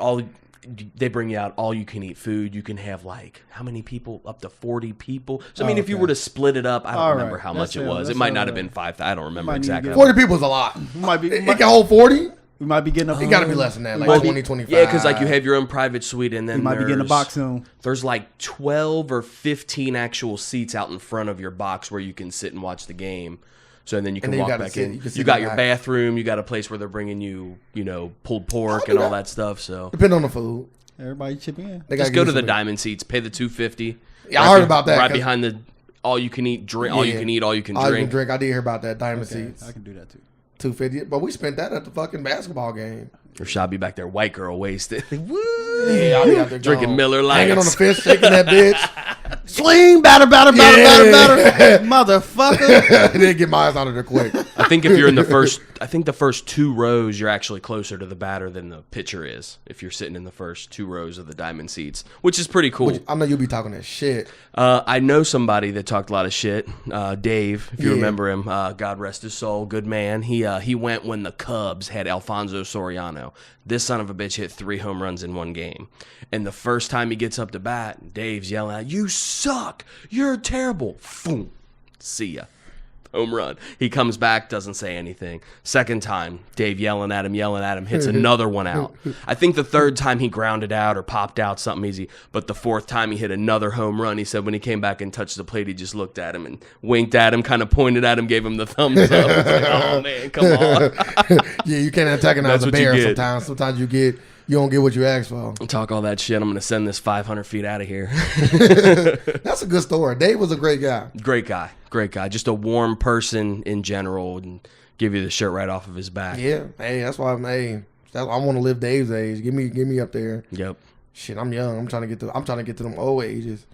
they bring you out all you can eat food. You can have like how many people? Up to 40 people. So I mean, if you okay. were to split it up, I don't All remember right. how That's much it it. was. It That's might all not have right. been 5. I don't remember might need to exactly. get 40 people is a lot. We might be. It can hold 40? We might be getting a. It got to be less than that, like Well, 20, 25. Yeah, because like you have your own private suite, and then We might be getting a box soon. There's like 12 or 15 actual seats out in front of your box where you can sit and watch the game. So then you can then you walk gotta back sit- in. you can sit You got in the your back. bathroom. You got a place where they're bringing you, pulled pork and all that stuff. So Depending on the food. Everybody chip in. They just gotta go give to you the some- diamond seats, pay the $250. Yeah, I heard about that, Right 'cause- behind the all you can eat, drink, all you Yeah. can eat, all you can All you drink. can drink. I did hear about that. Diamond Okay, seats. I can do that too. $250. But we spent that at the fucking basketball game. Rashad be back there, white girl wasted. Woo! Yeah, I'll be out there Drinking gone. Miller Hanging on the Lights. fence, shaking that bitch. Swing, batter, motherfucker. They get my ass out of there quick. I think if you're in the first 2 rows, you're actually closer to the batter than the pitcher is. If you're sitting in the first 2 rows of the diamond seats, which is pretty cool. I know you'll be talking that shit. I know somebody that talked a lot of shit. Dave, if you remember him, God rest his soul, good man. He went when the Cubs had Alfonso Soriano. This son of a bitch hit 3 home runs in 1 game. And the first time he gets up to bat, Dave's yelling out, "You suck! You're terrible!" Boom. See ya. Home run. He comes back, doesn't say anything. Second time, Dave yelling at him, hits another one out. I think the third time he grounded out or popped out something easy, but the fourth time he hit another home run. He said when he came back and touched the plate, he just looked at him and winked at him, kind of pointed at him, gave him the thumbs up. Like, oh man, come on. Yeah, you can't antagonize a bear sometimes. Sometimes you don't get what you ask for. Talk all that shit. I'm going to send this 500 feet out of here. That's a good story. Dave was a great guy. Great guy. Just a warm person in general, and give you the shirt right off of his back. Yeah. Hey, that's why I want to live Dave's age. Give me up there. Yep. Shit, I'm young. I'm trying to get to them old ages.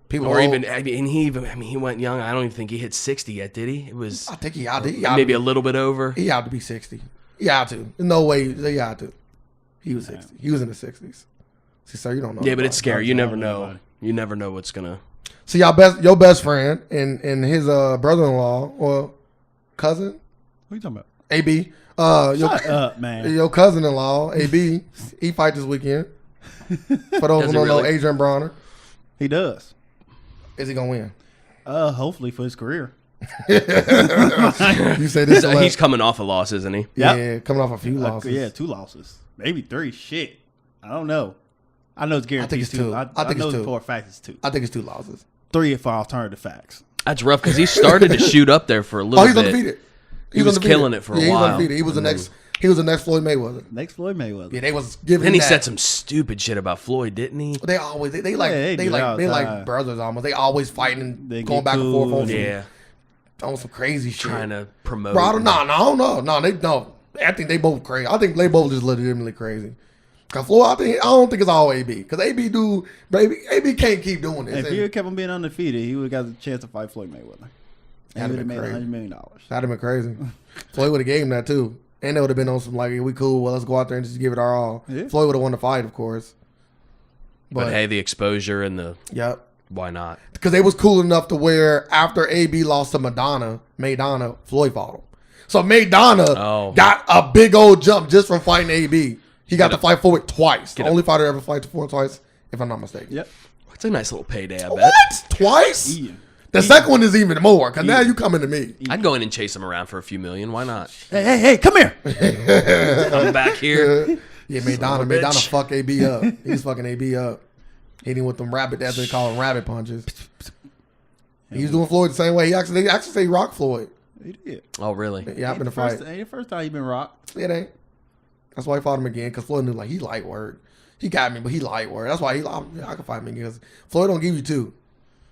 People or even, he went young. I don't even think he hit 60 yet, did he? It was. I think he maybe a little bit over. He had to be 60. He had to. No way. He had to. He was 60. He was in the 60s. See, sir, you don't know. Yeah, but it's scary. You never know. You never know what's gonna. So your best friend and his brother-in-law or cousin. What are you talking about? AB. Shut up, man. Your cousin-in-law, AB. He fight this weekend. For those who don't know, Adrian Bronner. He does. Is he gonna win? Hopefully for his career. You say this? He's coming off a loss, isn't he? Yeah, coming off a few losses. Yeah, 2 losses, maybe 3. Shit, I don't know. I know it's guaranteed. I think it's 2. I think it's 2. For a fact, it's 2. I think it's 2 losses. 3 for alternative facts. That's rough because he started to shoot up there for a little bit. He's undefeated. He was killing it for a while. He was undefeated. He was the next. He was the next Floyd Mayweather. Next Floyd Mayweather. Yeah, they was giving. Then he said some stupid shit about Floyd, didn't he? They always they like brothers almost. They always fighting, going back and forth on some crazy shit. Trying to promote. Bro, no. I think they both crazy. I think they both just legitimately crazy. Cause Floyd, I don't think it's all AB. Cause AB can't keep doing this. If he had kept on being undefeated, he would have got the chance to fight Floyd Mayweather. And he would have made $100 million. That'd have been crazy. Floyd would have gave him that too. And they would have been on some like, we cool, well, let's go out there and just give it our all. Yeah. Floyd would have won the fight, of course. But hey, the exposure and the... Yep. Why not? Because they was cool enough to where after AB lost to Maidana, Floyd fought him. So Maidana got a big old jump just from fighting AB. He got to fight Floyd twice. The only fighter to ever fight Floyd twice, if I'm not mistaken. Yep. It's a nice little payday, I bet. What? Twice? The second one is even more, because now you coming to me. I'd go in and chase him around for a few million. Why not? Hey, come here. I'm back here. Yeah, Maidana fucked AB up. He was fucking AB up. Hitting him with them that's what they call them rabbit punches. He was doing Floyd the same way. They actually say rock Floyd. He did. Oh, really? Yeah, in the fight. Ain't the first time he been rocked. It ain't. That's why he fought him again, because Floyd knew, like, he light word. He got me, but he light word. That's why I can fight him again, because Floyd don't give you 2.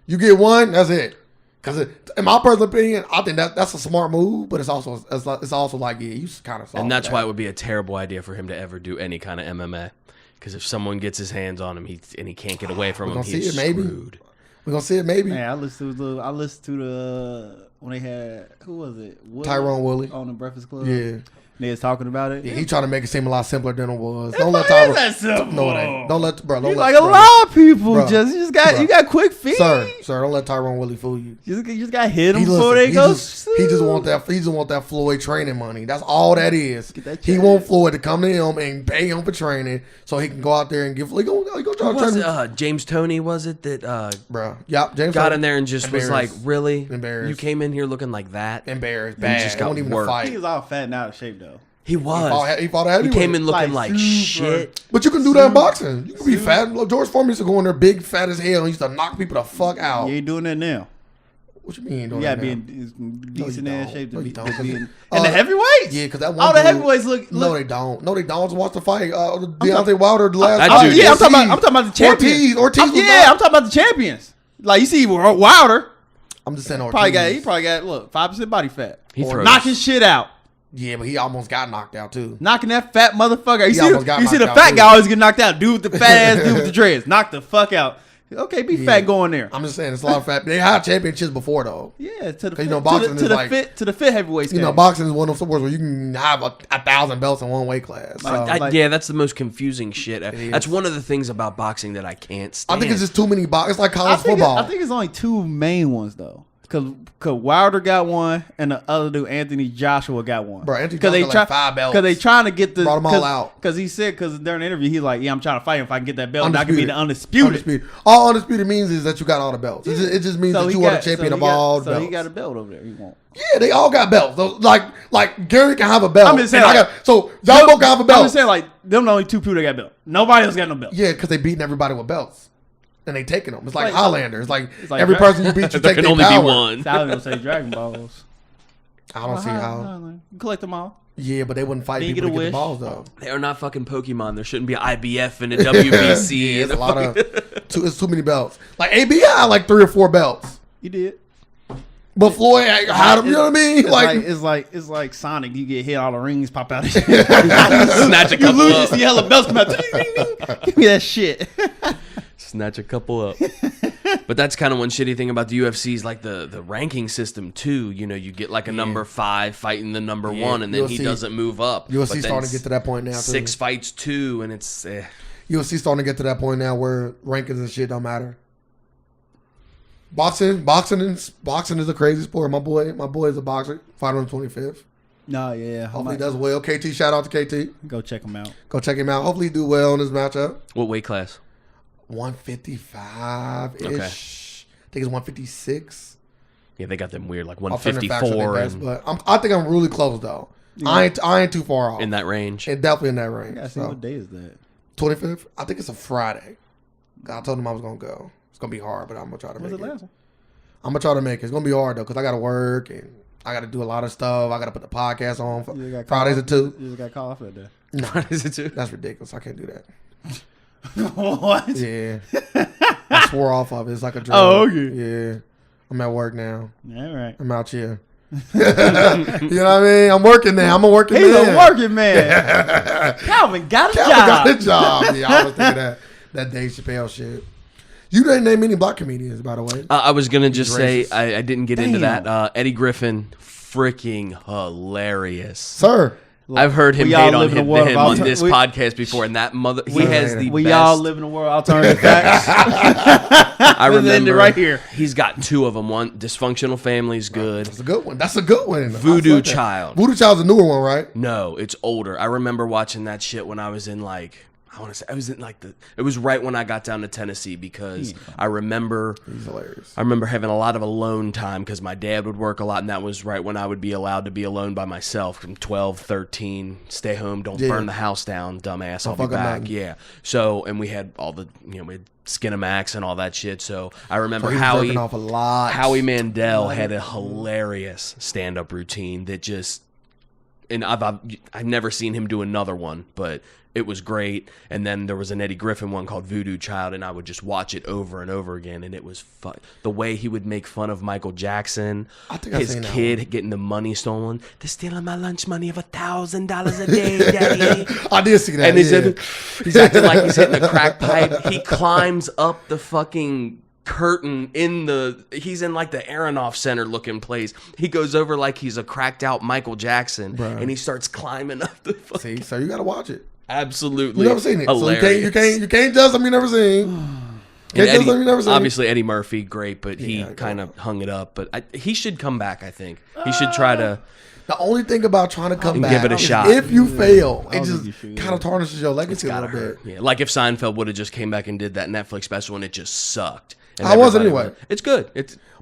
You get 1, that's it. Because in my personal opinion, I think that's a smart move, but it's also like, yeah, you kind of saw. And that's why it would be a terrible idea for him to ever do any kind of MMA. Because if someone gets his hands on him and he can't get away from him, he's screwed. We're gonna see it maybe. Man, I listened to the when they had, who was it? Tyrone Woodley on the Breakfast Club. Yeah. They was talking about it. Yeah, he trying to make it seem a lot simpler than it was. Don't let Tyrone. That simple. No, it ain't. Don't let bro. Don't you let, like a bro. lot of people. Bro. You got quick feet. Sir, don't let Tyrone Woodley fool you. You just got hit him before they go. He just want that Floyd training money. That's all that is. He want Floyd to come to him and pay him for training so he can go out there and give. He go try to train. James Toney was it that? Bro, yep. James got in there and just was like, really? Embarrassed. You came in here looking like that? Embarrassed. Bad. Just got even worked. He was all fat and out of shape though. He was. He fought a heavyweight. He came in looking like shit. But you can do that in boxing. You can be fat. George Foreman used to go in there big, fat as hell. And used to knock people the fuck out. You ain't doing that now. What you mean? You gotta be in decent ass shape to be in. And the heavyweights? Yeah, because that one. All the heavyweights look. No, they don't. No, they don't. Watch the fight. Deontay Wilder, the last. I'm talking about the champions. Ortiz. I'm talking about the champions. Like you see Wilder. I'm just saying. Ortiz. He probably got 5% body fat. He throws knocking shit out. Yeah, but he almost got knocked out too. Knocking that fat motherfucker. You see the fat too. guy always get knocked out. Dude with the fat ass dude with the dreads. Knocked the fuck out. Okay, be fat going there. I'm just saying, it's a lot of fat. They had championships before, though. Yeah, to the fit, you know, boxing to is the like fit to the fit heavyweight. You know, boxing is one of those sports where you can have 1,000 belts in one weight class. So. Yeah, that's the most confusing shit. That's one of the things about boxing that I can't stand. I think it's just too many boxes. It's like college football. I think it's only two main ones though. Cause Wilder got one, and the other dude, Anthony Joshua, got one. Bro, Anthony Joshua got like 5 belts. Because they trying to get brought them all out. Because he said, during the interview, he's like, "Yeah, I'm trying to fight him. If I can get that belt, I can be the undisputed." All undisputed means is that you got all the belts. It just means that you are the champion of all the belts. So he got a belt over there. He won't. Yeah, they all got belts. Like Gary can have a belt. I'm just saying. So y'all both can have a belt. I'm just saying, like, them the only two people that got belt. Nobody else got no belt. Yeah, because they beating everybody with belts. And they taking them. It's like Highlander. It's like every person you beat, you there take can their only power. be one. I was gonna say Dragon Balls. I don't see how. You collect them all. Yeah, but they wouldn't fight people to get the balls though. They are not fucking Pokemon. There shouldn't be an IBF and a WBC. It's a lot of. It's too many belts. Like ABI had like 3 or 4 belts. You did. But Floyd had them. You know what I mean? It's like Sonic. You get hit, all the rings pop out. Snatch a couple You up. see hella belts come out. Give me that shit. Snatch a couple up. But that's kind of one shitty thing about the UFC is like the ranking system too. You know, you get like a number 5 fighting the number 1, and then he doesn't move up. UFC starting to get to that point now. 6 fights 2, and it's UFC starting to get to that point now where rankings and shit don't matter. Boxing is a crazy sport. My boy is a boxer. Fighter on 25th. No, yeah. Hopefully he does well. KT, shout out to KT. Go check him out. Hopefully he do well in this matchup. What weight class? 155-ish. Okay. I think it's 156. Yeah, they got them weird, like 154. But I think I'm really close, though. Yeah. I ain't too far off. In that range? And definitely in that range. I see what day is that? 25th? I think it's a Friday. I told him I was going to go. It's going to be hard, but I'm going to try to make it. What's the last one? I'm going to try to make it. It's going to be hard, though, because I got to work and I got to do a lot of stuff. I got to put the podcast on for Fridays at 2. You just got called off that day. No, Fridays at 2? That's ridiculous. I can't do that. What? Yeah. I swore off of it. It's like a drug. Oh, okay. Yeah. I'm at work now. All right. I'm out here. You know what I mean? I'm working now. I'm a working man. He's a working man. Calvin got a job. Got a job. Yeah, I was thinking that Dave Chappelle shit. You didn't name any black comedians, by the way. I was going to just say, I didn't get into Damn. that. Eddie Griffin, freaking hilarious. Sir. I've heard him We all hate on live in a him world of on this podcast before, and that mother, he has the We best. all live in a world of alternative facts. I Let's end it remember right here. He's got 2 of them. One, Dysfunctional Family's good. That's a good one. That's a good one. Voodoo Child. Voodoo Child's a newer one, right? No, it's older. I remember watching that shit when I was in like, I want to say, I was in like it was right when I got down to Tennessee because I remember. He's hilarious. I remember having a lot of alone time because my dad would work a lot, and that was right when I would be allowed to be alone by myself from 12, 13, stay home, don't burn the house down, dumbass, I'll be back. Yeah. So, and we had all the, we had Skinamax and all that shit. So I remember Howie off a lot. Howie Mandel had a hilarious stand-up routine that just, and I've never seen him do another one, but it was great. And then there was an Eddie Griffin one called Voodoo Child, and I would just watch it over and over again, and it was fun. The way he would make fun of Michael Jackson, his kid getting the money stolen. They're stealing my lunch money of $1,000 a day, Daddy. I did see that. And he's acting like he's hitting a crack pipe. He climbs up the fucking curtain he's in like the Aronoff Center looking place. He goes over like he's a cracked out Michael Jackson, and he starts climbing up the fucking... See, so you got to watch it. Absolutely. You never seen it. Hilarious. So you can't judge something you never seen. Obviously Eddie Murphy, great, but he kind of hung it up. But he should come back, I think. He should try to... The only thing about trying to come back give it a shot. If you fail, it just kind of tarnishes your legacy a little bit. Yeah, like if Seinfeld would have just came back and did that Netflix special and it just sucked. I was anyway. It's good.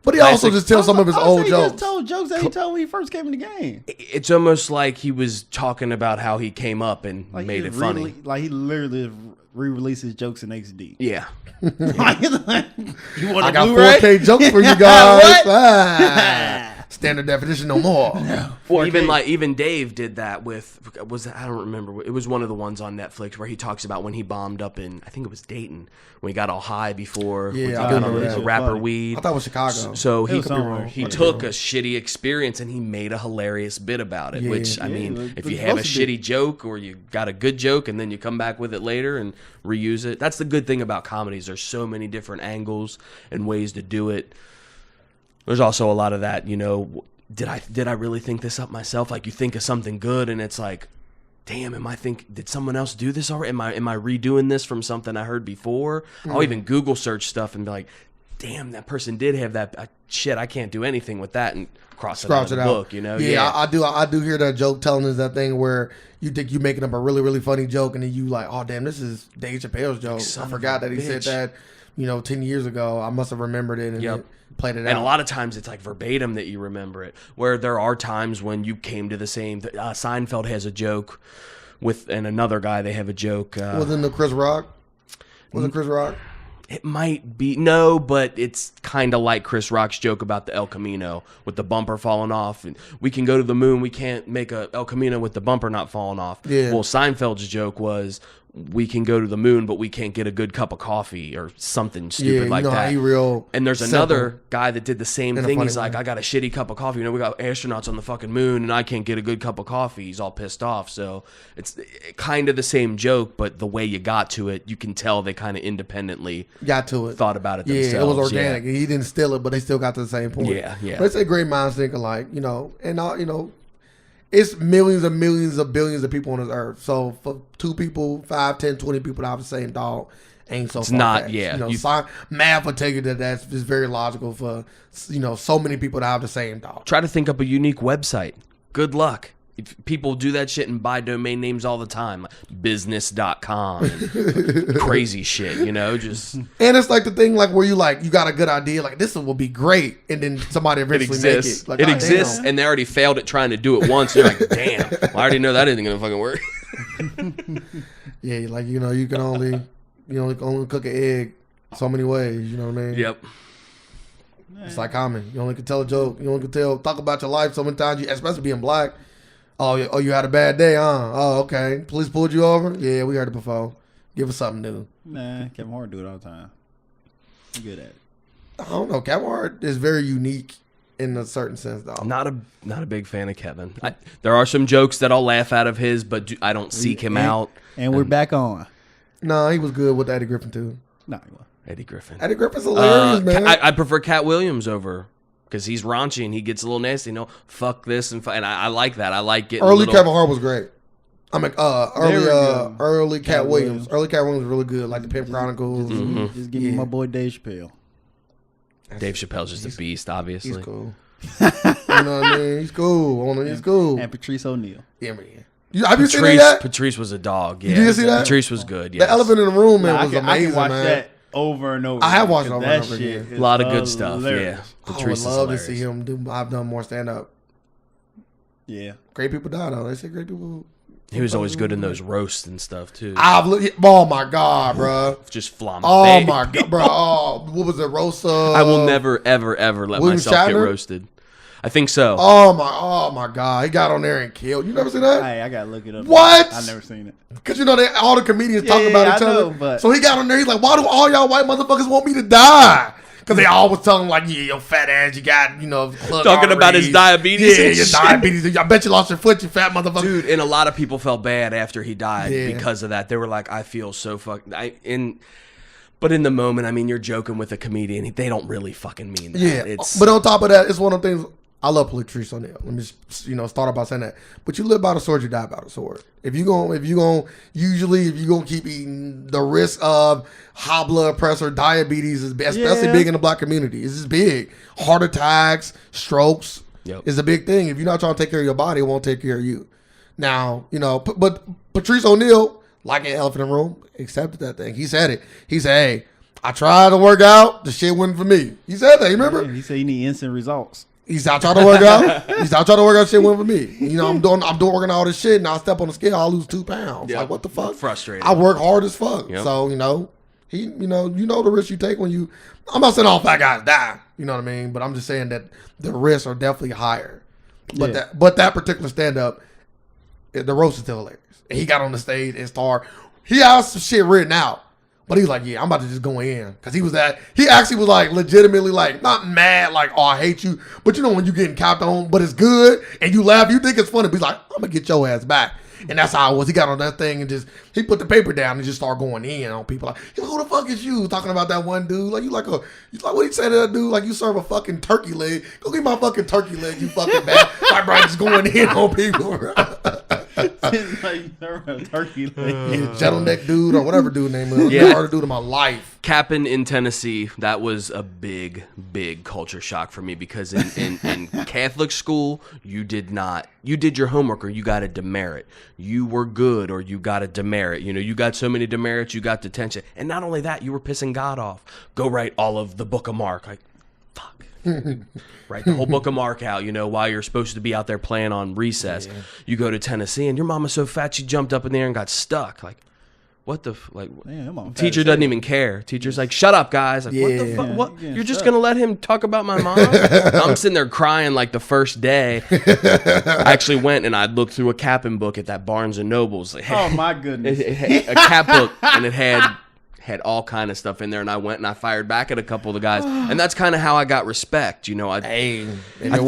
But he also just tells some of his old jokes. He just told jokes that he told when he first came in the game. It's almost like he was talking about how he came up and made it funny. Like he literally re-releases jokes in XD. Yeah. You want I got Blu-ray? 4K jokes for you guys. standard definition no more. Well, even Dave did that with I don't remember. It was one of the ones on Netflix where he talks about when he bombed up in, I think it was Dayton, when he got all high before he got on the rapper weed. I thought it was Chicago. So he took a shitty experience and he made a hilarious bit about it. Which I mean, if you have a shitty joke or you got a good joke and then you come back with it later and reuse it, that's the good thing about comedies. There's so many different angles and ways to do it. There's also a lot of that, you know, did I really think this up myself? Like, you think of something good and it's like, damn, did someone else do this already? Am I redoing this from something I heard before? I'll even Google search stuff and be like, damn, that person did have that. Shit, I can't do anything with that, and cross it out of the book, you know? Yeah, I do hear that joke telling is that thing where you think you're making up a really, really funny joke and then you like, oh, damn, this is Dave Chappelle's joke. I forgot that he said that, 10 years ago. I must have remembered it and played it out. And a lot of times it's like verbatim that you remember it, where there are times when you came to the same. Seinfeld has a joke and another guy, they have a joke. Wasn't it Chris Rock? Wasn't Chris Rock? It might be. No, but it's kind of like Chris Rock's joke about the El Camino with the bumper falling off. And we can go to the moon. We can't make a El Camino with the bumper not falling off. Yeah. Well, Seinfeld's joke was, we can go to the moon, but we can't get a good cup of coffee or something stupid like that. And there's another guy that did the same thing. He's like, I got a shitty cup of coffee. We got astronauts on the fucking moon and I can't get a good cup of coffee. He's all pissed off. So it's kind of the same joke, but the way you got to it, you can tell they kind of independently got to it, thought about it themselves. Yeah, it was organic. Yeah. He didn't steal it, but they still got to the same point. Yeah. Let's say great minds think alike, it's millions and millions of billions of people on this earth. So for 2 people, 5, 10, 20 people to have the same dog ain't so. It's not. Yeah. Math would tell you that's just very logical for so many people to have the same dog. Try to think up a unique website. Good luck. If people do that shit and buy domain names all the time, business.com, and crazy shit, just. And it's like the thing, like where you got a good idea, like this will be great, and then somebody eventually make it. Like, it exists, and they already failed at trying to do it once. You're like, damn, well, I already know that isn't gonna fucking work. Yeah, like you can only cook an egg so many ways. You know what I mean? Yep. It's like common. You only can tell a joke. You only can talk about your life so many times. Especially being black. Oh, you had a bad day, huh? Oh, okay. Police pulled you over? Yeah, we heard it before. Give us something new. Nah, Kevin Hart do it all the time. I'm good at it. I don't know. Kevin Hart is very unique in a certain sense, though. Not a big fan of Kevin. There are some jokes that I'll laugh out of his, but I don't seek him out. And we're back on. No, he was good with Eddie Griffin, too. No, he was. Eddie Griffin. Eddie Griffin's hilarious, man. I prefer Cat Williams over. Because he's raunchy and he gets a little nasty. Fuck this and I like that. I like getting early Kevin Hart was great. I mean, early Cat Williams. Early Cat Williams was really good, like the Pimp Chronicles. Just give me my boy Dave Chappelle. Dave Chappelle's just a beast, obviously. He's cool. You know what I mean? He's cool. He's cool. And Patrice O'Neal. Yeah, man. Have you seen that? Patrice was a dog. Yeah. Did you see that? Patrice was good. Yeah. The Elephant in the Room, man, was amazing. I can watch man. that over and over. I have watched it over and over again. A lot of good stuff. Yeah. Patrice I would love to see him do. I've done more stand up. Yeah. Great people die though. They say great people. He was always good in those roasts and stuff too. Oh my god, bro! Just flambe. Oh my god, bro! Oh, what was it, roast? I will never, ever, ever let myself get roasted. I think so. Oh my god, he got on there and killed. You never seen that? Hey, I gotta look it up. What? I've never seen it. Because all the comedians talk about each other. But so he got on there. He's like, "Why do all y'all white motherfuckers want me to die?" Because they always tell him like, "Yeah, your fat ass, you got talking about his diabetes. Yeah, your diabetes. I bet you lost your foot, you fat motherfucker." Dude, and a lot of people felt bad after he died because of that. They were like, "I feel so fucked." But in the moment, I mean, you're joking with a comedian. They don't really fucking mean that. Yeah, but on top of that, it's one of the things. I love Patrice O'Neal. Let me just, start off by saying that. But you live by the sword, you die by the sword. If you gonna keep eating, the risk of high blood pressure, diabetes is especially big in the black community. It's just big. Heart attacks, strokes is a big thing. If you're not trying to take care of your body, it won't take care of you. Now, but Patrice O'Neal, like an elephant in the room, accepted that thing. He said it. He said, "Hey, I tried to work out. The shit wasn't for me." He said that. You remember? Yeah, he said you need instant results. He's out trying to work out. Shit went for me. I'm doing working all this shit, and I step on the scale, I'll lose 2 pounds. Yep. Like, what the fuck? Frustrating. I work hard as fuck. Yep. So, you know the risk you take when you. I'm not saying all fat guys die. You know what I mean? But I'm just saying that the risks are definitely higher. But that particular stand up, the roast is still hilarious. And he got on the stage and started. He had some shit written out. But he's like, yeah, I'm about to just go in. Because he actually was like legitimately like, not mad, like, oh, I hate you. But you know when you getting capped on, but it's good, and you laugh, you think it's funny, but he's like, I'm going to get your ass back. And that's how it was. He got on that thing and he put the paper down and just started going in on people. Like, who the fuck is you? Talking about that one dude. Like, you like what he say to that dude? Like, you serve a fucking turkey leg. Go get my fucking turkey leg, you fucking bad. Like, bro, just going in on people, bro. Like, turkey leg. Gentleman dude or whatever dude name is. Yeah. Hardest dude in my life. Capping in Tennessee, that was a big culture shock for me because in Catholic school, you did your homework or you got a demerit. You were good or you got a demerit. You know, you got so many demerits, you got detention. And not only that, you were pissing God off. Go write all of the Book of Mark. Like, fuck. Write the whole Book of Mark out, you know, while you're supposed to be out there playing on recess. Yeah. You go to Tennessee and your mama's so fat she jumped up in there and got stuck. Like, what the Damn, teacher doesn't even care. Teacher's like, shut up, guys. Like, what the fuck? What? You're just gonna let him talk about my mom? I'm sitting there crying like the first day. I actually went and I looked through a capping book at that Barnes and Nobles. Oh my goodness, a cap book, and it had all kind of stuff in there. And I went and I fired back at a couple of the guys, and that's kind of how I got respect. You know, I think if it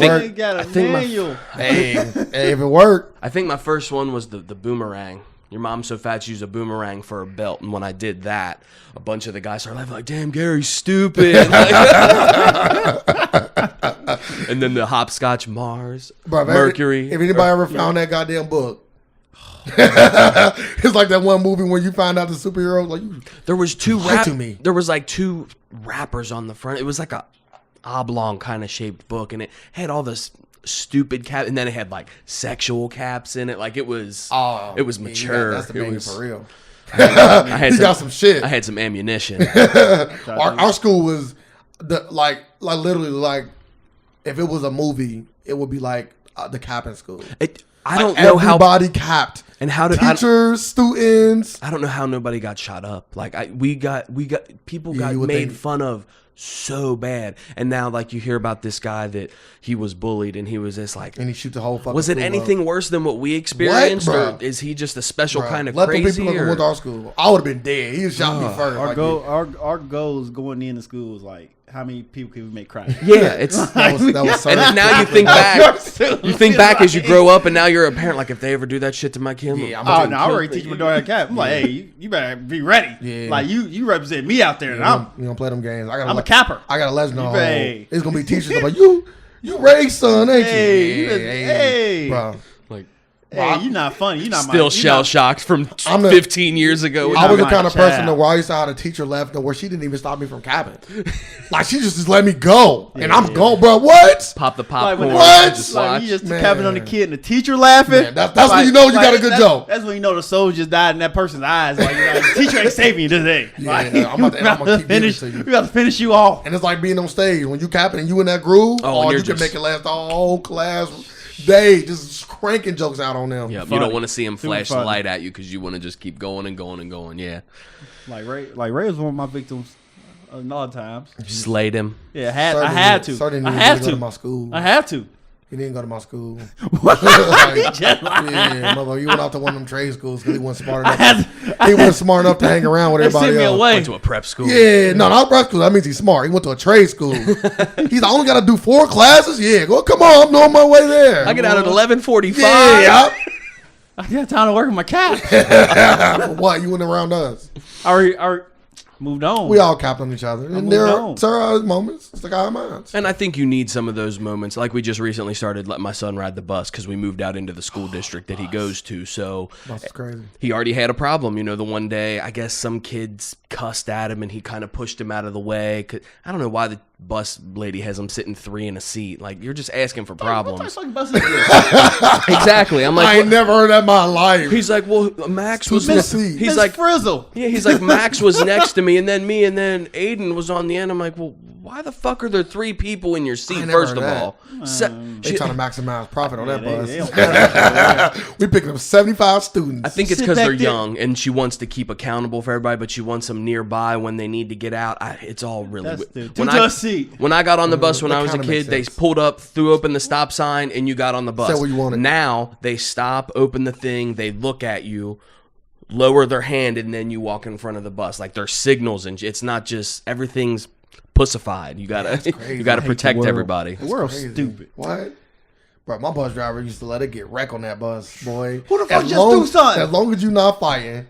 worked. I think my first one was the boomerang. Your mom's so fat she used a boomerang for a belt. And when I did that, a bunch of the guys started laughing like, damn, Gary's stupid. And then the hopscotch Mars, bro, Mercury. If anybody ever found that goddamn book, it's like that one movie where you find out the superheroes. Like, there was there was like two wrappers on the front. It was like a oblong kind of shaped book. And it had all this stupid cap, and then it had like sexual caps in it. Like it was mature. That's the baby for real. I had got some shit. I had some ammunition. our school was like literally like if it was a movie, it would be like the capping school. I don't know how everybody capped and how did teachers, students. I don't know how nobody got shot up. Like we got people got made fun of so bad, and now like you hear about this guy that he was bullied and he was just like, and he shoot the whole fucking. Was it anything worse than what we experienced, or is he just a special kind of crazy? Let the people went to our school. I would have been dead. He shot me first. Our goals going into school was like, how many people can we make cry? Yeah, it's that was and then now you think back. You think back as you grow up, and now you're a parent. Like if they ever do that shit to my kid, I already teach my daughter how to cap. I'm like, hey, you better be ready. Yeah. Like you represent me out there, and you gonna play them games. I'm a capper. I got a legend on. It's gonna be teachers like you raised son, ain't you? Hey, bro. Like. Hey, you're not funny. You're not still shell shocked from 15 years ago. I was the kind of person that where I used to have a teacher left where she didn't even stop me from capping. Like she just let me go, and I'm gone, bro. What? Pop the popcorn. What? Like, you just capping on the kid and the teacher laughing. Man, that's when you know you got a good joke. That's when you know the soul just died in that person's eyes. Like the teacher ain't saving you today. I'm about to finish. We got to finish you off. And it's like being on stage when you capping and you in that groove. Oh, you can make it last the whole class. They just cranking jokes out on them. Yeah, you don't want to see him flash the light at you because you want to just keep going and going and going. Yeah, Ray was one of my victims a lot of times. Slayed him. Yeah, I had to. I have to. Go to my school. I have to. He didn't go to my school. What? You went off to one of them trade schools because he wasn't smart enough. He wasn't smart enough to hang around with everybody else. Went to a prep school. Yeah, no, not a prep school. That means he's smart. He went to a trade school. He's only got to do 4 classes. Yeah, come on, I'm on my way there. I get out at 11:45. Yeah. I got time to work on my cap. What? You went around us. I moved on. We all capped on each other. And there are moments. It's like our minds. And I think you need some of those moments. Like we just recently started letting my son ride the bus because we moved out into the school district that he goes to. So that's crazy. He already had a problem. You know, the one day, I guess some kids cussed at him and he kind of pushed him out of the way. I don't know why the bus lady has him sitting 3 in a seat. Like, you're just asking for problems. What fucking bus is this? Exactly. I'm like, I ain't never heard that in my life. He's like, well, Max was He's like Frizzle. Yeah, he's like, Max was next to me, and then Aiden was on the end. I'm like, well, why the fuck are there 3 people in your seat? never First of heard that. all, They trying to maximize profit on that bus. they don't- We picking up 75 students. I think it's Sit because back they're there. young and she wants to keep accountable for everybody, but she wants them nearby when they need to get out. It's all really That's weird. the to seat. When I got on the bus when that I was a kinda kid, makes they sense. pulled up, threw open the stop sign, and you got on the bus. Said what you wanted. Now they stop, open the thing, they look at you, lower their hand, and then you walk in front of the bus. Like there's signals, and it's not just everything's pussified. You gotta crazy. you gotta I hate protect the world. everybody. The world's Crazy. stupid. What? Bro, my bus driver used to let it get wreck on that bus, boy. Who the fuck As just long- do something? As long as you not fighting,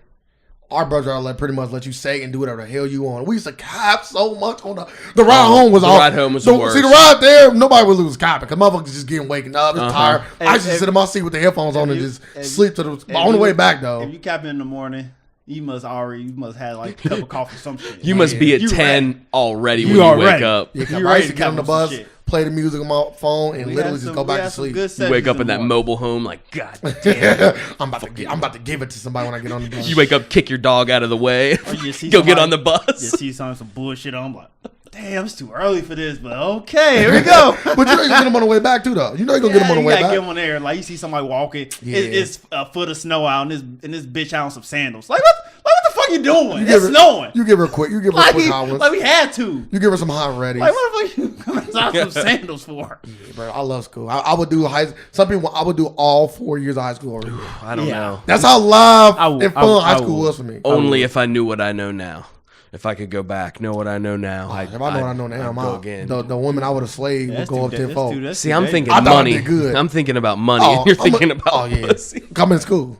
our bus driver pretty much let you say and do whatever the hell you want. We used to cop so much on the ride home was the all. ride home was the worst. See, the ride there, nobody would lose copy because motherfuckers just getting waking up, it's tired. Hey, I used to if- sit in my seat with the headphones on and you- just if sleep to the. If On the you- way back though, If you cap in the morning, you must have like a cup of coffee or some shit. You must be at You 10 already when You you wake already. up. yeah, 'cause you I ready used to to get on the cap on some bus, shit. play the music on my phone, and We literally had just some- go we back had to some sleep. good You sessions wake up in the that morning. mobile home like, God damn. I'm about to give it to somebody when I get on the bus. You wake up, kick your dog out of the way, Or you see go get on the somebody- You bus. see some bullshit on, I'm like, damn, it's too early for this, but okay, here we go. But you know you're gonna get them on the way back too, though. You know you're gonna get them on the you way gotta back. get one there. Like you see somebody walking, Yeah. it's a foot of snow out, and this bitch out on some sandals. Like what the fuck you doing? You give It's her- snowing. You give her a quick. You give her Like, quick hot ones. like we had to. You give her some hot ready. Like what the fuck you coming out some sandals for? Bro, I love school. I would do some people. I would do all 4 years of high school. Over here. I don't Yeah. know. That's how live I would- and I fun would- high I school would. was for me. Only if I knew what I know now. If I could go back, know what I know now. If I know what I know now, I'd go again. the women I would have slayed would go up tenfold. See, I'm thinking I thought I money. did good. I'm thinking about money. and you're thinking about pussy. Come in school.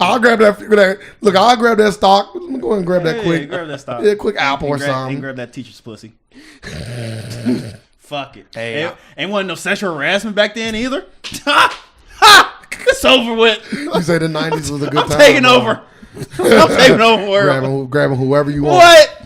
I'll grab that. Look, I'll grab that stock. Let me go ahead and grab that quick. Grab that stuff. Yeah, quick apple or And something. grab that teacher's pussy. Fuck it. Hey, ain't wasn't no sexual harassment back then either. Ha! Ha! It's over with. You say the 90s was a good I'm time. taking bro. over. I'm taking over the world. Grabbing whoever you want. What?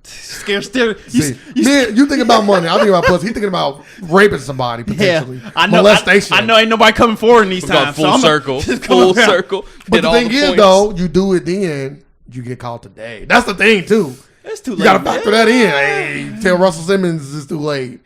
Scared still. See, you think about money. I'm thinking about pussy. He's thinking about raping somebody potentially. I know. Molestation. I know. Ain't nobody coming forward in these We've gone times. full so I'm circle. just Full come around. circle. But Hit the all thing is, points. though, you do it then, you get caught today. That's the thing too. It's too late. You gotta factor that in. Hey, tell Russell Simmons it's too late.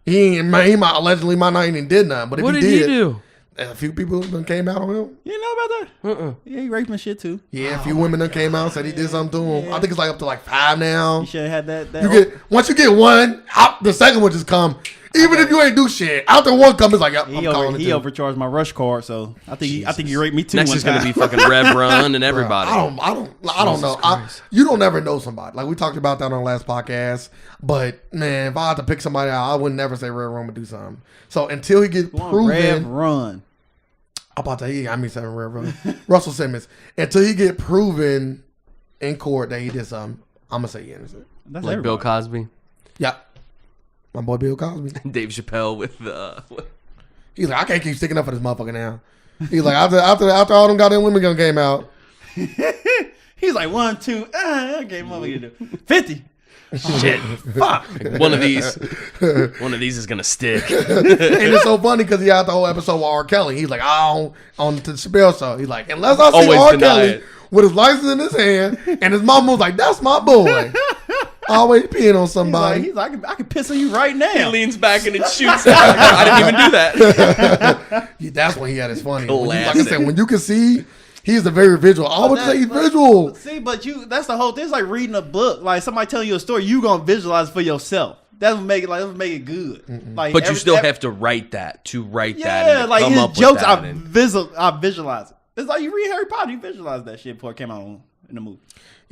He might allegedly might not even did nothing. But if What he did did, he do? a few people done came out on him. You know about that? Yeah, he raped my shit too. Yeah, a few women done came out and said he did something to him. I think it's like up to like 5 now. You should have had that. You get once you get one, the second one just come. Even if you ain't do shit, after one comes, it's like, yep, I'm calling it he too. overcharged my rush card, so I think he raped me too. Next one is going to time. be fucking Rev Run and everybody. I don't know. You don't ever know somebody. Like we talked about that on the last podcast. But man, if I had to pick somebody out, I would never say Red Run would do something. So until he gets proven, Rev Run. I'm about to he got me saying Red Run. Russell Simmons. Until he get proven in court that he did something, I'm gonna say he innocent. That's Like Bill everybody. Cosby. Yeah. My boy Bill Cosby. Dave Chappelle with He's like, I can't keep sticking up for this motherfucker now. He's like, after all them goddamn women gun came out. He's like 1, 2. Okay, motherfucker, do 50. Shit, fuck. one of these is gonna stick. And it's so funny because he had the whole episode with R. Kelly. He's like, on the Chappelle show. He's like, unless I see Always R. deny Kelly it. with his license in his hand, and his mom was like, that's my boy. Always peeing on somebody. He's like, I can piss on you right now. He leans back and it shoots out. I didn't even do that. That's when he had his funny. Like I Classic. said, when you can see, he's a very visual. I would say he's visual. See, but that's the whole thing. It's like reading a book. Like somebody telling you a story, you gonna visualize it for yourself. That would make it good. Like, But you still have to write that. To write that. yeah, And like come his up with jokes. that I and- visualize it. It's like you read Harry Potter, you visualize that shit before it came out in the movie.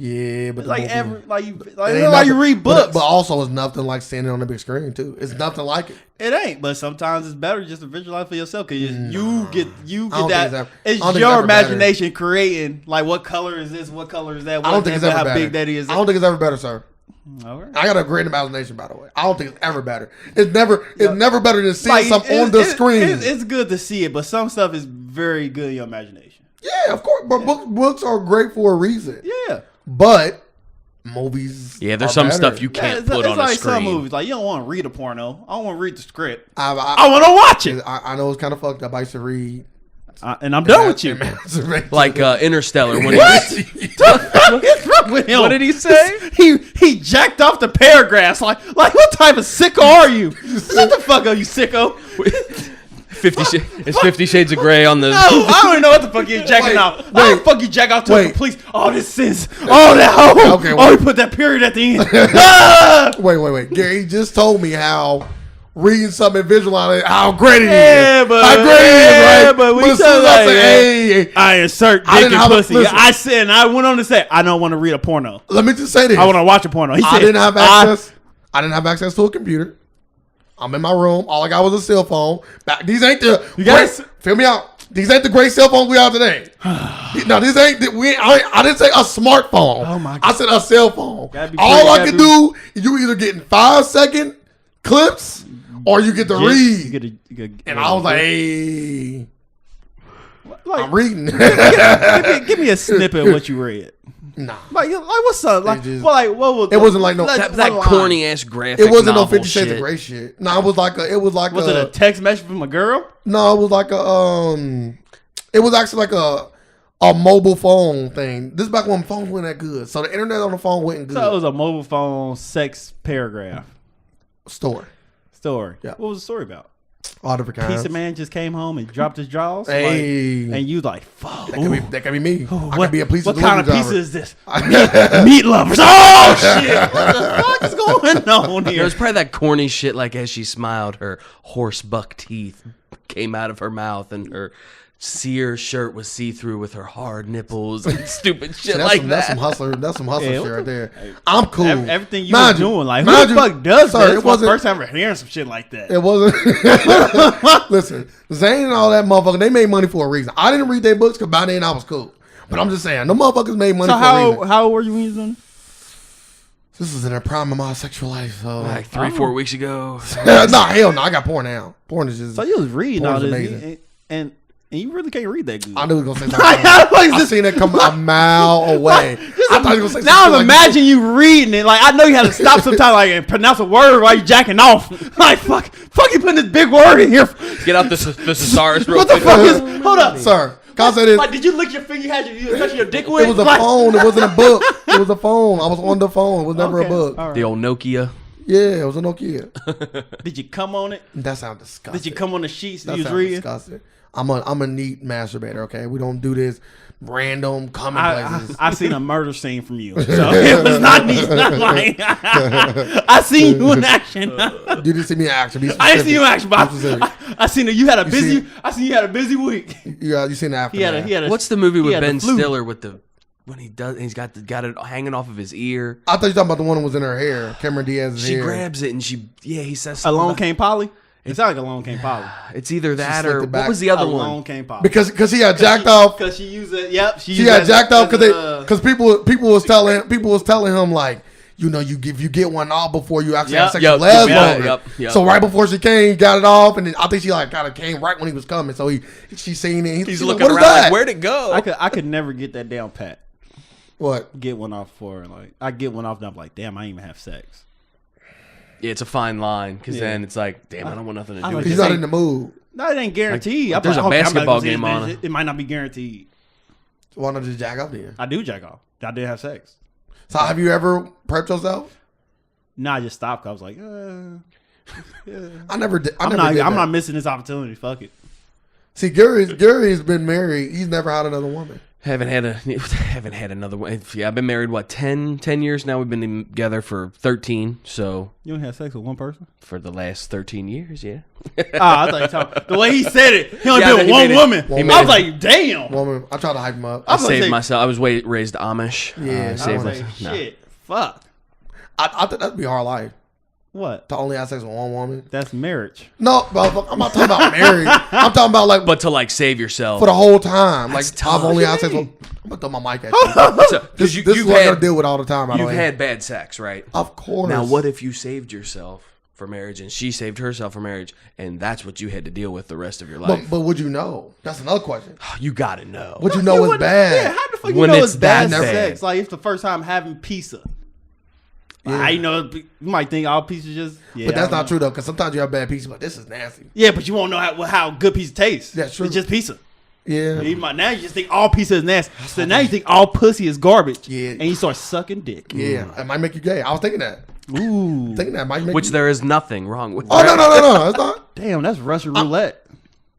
Yeah, but It's the like movie- like it it's ain't like you nothing- read books. But also, it's nothing like standing on the big screen too. It's nothing like it. It ain't, but sometimes it's better just to visualize for yourself because you get I don't think that. it's ever- It's I don't think your it's ever better. imagination creating like what color is this, what color is that. I don't think it's ever how better. big that is. I don't think it's ever better, sir. All right. I got a great imagination, by the way. I don't think it's ever better. It's never better than seeing Like, something on the screen. It's good to see it, but some stuff is very good in your imagination. Yeah, of course. But books are great for a reason. Yeah. But movies. Yeah, there's are some better. stuff you can't it's put on like a screen. some movies. Like you don't want to read a porno. I don't want to read the script. I I want to watch it. I know it's kind of fucked up. I used to read and I'm done with you. Like Interstellar. When What? What's wrong with him? What did he say? He jacked off the paragraphs. Like what type of sicko are you? Shut the fuck up, you sicko. 50 Shades of Gray on the. No, I don't even know what the fuck he's jacking off. Why the fuck you jack off to a police? Oh, this is. Oh, that hoe. Okay, oh, he put that period at the end. Ah! Wait. Gary just told me how reading something and visualizing how great it is. Yeah, but how great it is, right? but we as soon as I say, hey, I insert I dick didn't and have a- pussy. listen. I said, and I went on to say, I don't want to read a porno. let me just say this. I want to watch a porno. He said, I didn't have access. I didn't have access to a computer. I'm in my room. All I got was a cell phone. These ain't the feel me out. These ain't the great cell phones we have today. No, these ain't. I didn't say a smartphone. Oh my God. I said a cell phone. Gotta be All pretty- I can do is you either getting 5-second clips or you get to read. And I was like, hey, like, I'm reading. give me a snippet of what you read. Nah. Like what's up? Like, just- what was It wasn't like no. That corny ass graphic. It wasn't no novel 50 Shades shit. of Grey shit. No, it was like a. It was like Was it a text message from a girl? No, it was like a. It was actually like a mobile phone thing. This is back when phones weren't that good, so the internet on the phone wasn't good. So it was a mobile phone sex paragraph Story. Yeah. What was the story about? All different kinds. Pizza man just came home and dropped his jaws. Hey. Like, and you like, fuck. That could be me. I What, could be a pizza what kind of delivery pizza driver. is this? Meat lovers. Oh shit! What the fuck is going on It here? was probably that corny shit. Like as she smiled, her horse buck teeth came out of her mouth, and her sear shirt was see through with her hard nipples and stupid shit like That's that. some hustler. That's some hustler Yeah, shit what right there. I'm cool. Everything you Mind was doing, like, who mind the you, fuck does sir, this? it It's my wasn't- first time hearing some shit like that. It wasn't. Listen, Zane and all that motherfucker, they made money for a reason. I didn't read their books because by then I was cool. But I'm just saying, the motherfuckers made money So for a reason. how old were you when you was doing This was in the prime of my sexual life. So. Like 3-4 weeks ago. Nah, hell no. I got porn now. Porn is just. So you was reading all Porn's this, amazing. and you really can't read that good. I knew he was gonna say something. I seen it come a mile away. I thought he was gonna say Now something I'm like imagining you reading it. Like I know you had to stop sometimes, like and pronounce a word while you jacking off. Like fuck you putting this big word in here. Get out the thesaurus real What the quick. fuck is? Hold up, Sir, can I say this? Like, did you lick your finger? You was touching your dick with? It was a Like- phone. It wasn't a book. It was a phone. I was on the phone. It was never Okay, a book. all right. The old Nokia. Yeah, it was a Nokia. Did you come on it? That sounds disgusting. Did you come on the sheets that That you was sounds reading? disgusting. I'm a neat masturbator. Okay, we don't do this random coming places. I seen a murder scene from you, so it was not neat. Not like I seen you in action. You didn't see me in action. Be I didn't see you in action, but Be specific. I seen that you had a see- busy. I seen you had a busy week. You seen the aftermath. He had a. What's the movie he with had the Ben flu. Stiller with the when he does? He's got it hanging off of his ear. I thought you were talking about the one that was in her hair. Cameron Diaz's She hair. grabs it and he says something Alone about- Came Polly. It sounded like Alone Came Polly. It's either that slicked or it back. what was the other Alone one? Came Polly. because he got jacked off. Because she used it. Yep. She got jacked off because people was telling him like, you know, you get one off before you actually have sex Yep, with last yep, longer. yep. So right before she came, he got it off, and then I think she like kind of came right when he was coming. So she seen it. He's like, looking what is around that? like, where'd it go? I could never get that down pat. What? Get one off for like I get one off and I'm like, damn, I ain't even have sex. Yeah, it's a fine line because Yeah. then it's like, damn, I don't want nothing to do I with like He's it. not in the mood. No, it ain't guaranteed. Like, there's a okay, basketball I'm not gonna see game this on. bitch. It might not be guaranteed. So why not just jack up then? I do jack off. I did have sex. So have you ever prepped yourself? No, I just stopped. 'Cause I was like, I never did. I'm not missing this opportunity. Fuck it. See, Gary's been married. He's never had another woman. Haven't had another one. Yeah, I've been married 10 years now. We've been together for 13. So You only had sex with one person? for the last 13 years, yeah. I thought you talking. The way he said it, he only Yeah, did he one made it- woman. he made I it- was like, damn. Woman, I tried to hype him up. I was saved like- myself. I was raised Amish. Yeah, I saved was like, myself. No. shit. Fuck. I think that'd be a hard life What? to only have sex with one woman. That's marriage. No, but I'm not talking about married. I'm talking about like But to like save yourself. for the whole time. Like That's tough. I've only had What sex you with. I'm gonna throw my mic at you. So, 'cause This you, is you've what I gotta had, deal with all the time. By the you've way. had bad sex, right? Of course. Now, what if you saved yourself for marriage and she saved herself for marriage and that's what you had to deal with the rest of your life? But would you know? That's another question. You gotta know. Would you know You it's wouldn't- bad? Yeah, how the fuck you When know it's it's bad that bad. sex? Like it's the first time having pizza. Yeah. I know you might think all pizzas just. Yeah, But that's I don't not know. true though, because sometimes you have bad pizza, but this is nasty. Yeah, but you won't know how good pizza tastes. That's true. It's just pizza. Yeah. Now you just think all pizza is nasty. So now you think all pussy is garbage. Yeah. And you start sucking dick. Yeah, it might make you gay. I was thinking that. Ooh. Thinking that might make Which you... there is nothing wrong with. Oh, no. That's not. Damn, that's Russian roulette.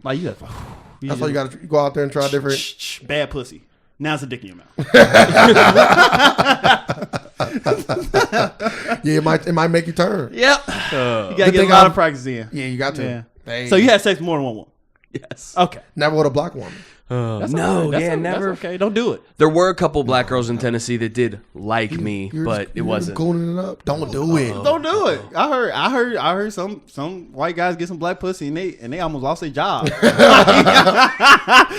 Like you got. That's why you got to go out there and try different. Bad pussy. Now it's a dick in your mouth. Yeah, it might make you turn. Yep. You gotta Good get a thing lot I'm- of practice in. Yeah, you got to. Yeah. Hey. So you had sex with more than one woman. Yes. Okay. Never with a black woman. That's No, okay. That's never. That's okay. Don't do it. There were a couple black girls in Tennessee that did like me, but it wasn't. Cooling it up. Don't do it. Don't do it. I heard some white guys get some black pussy and they almost lost their job.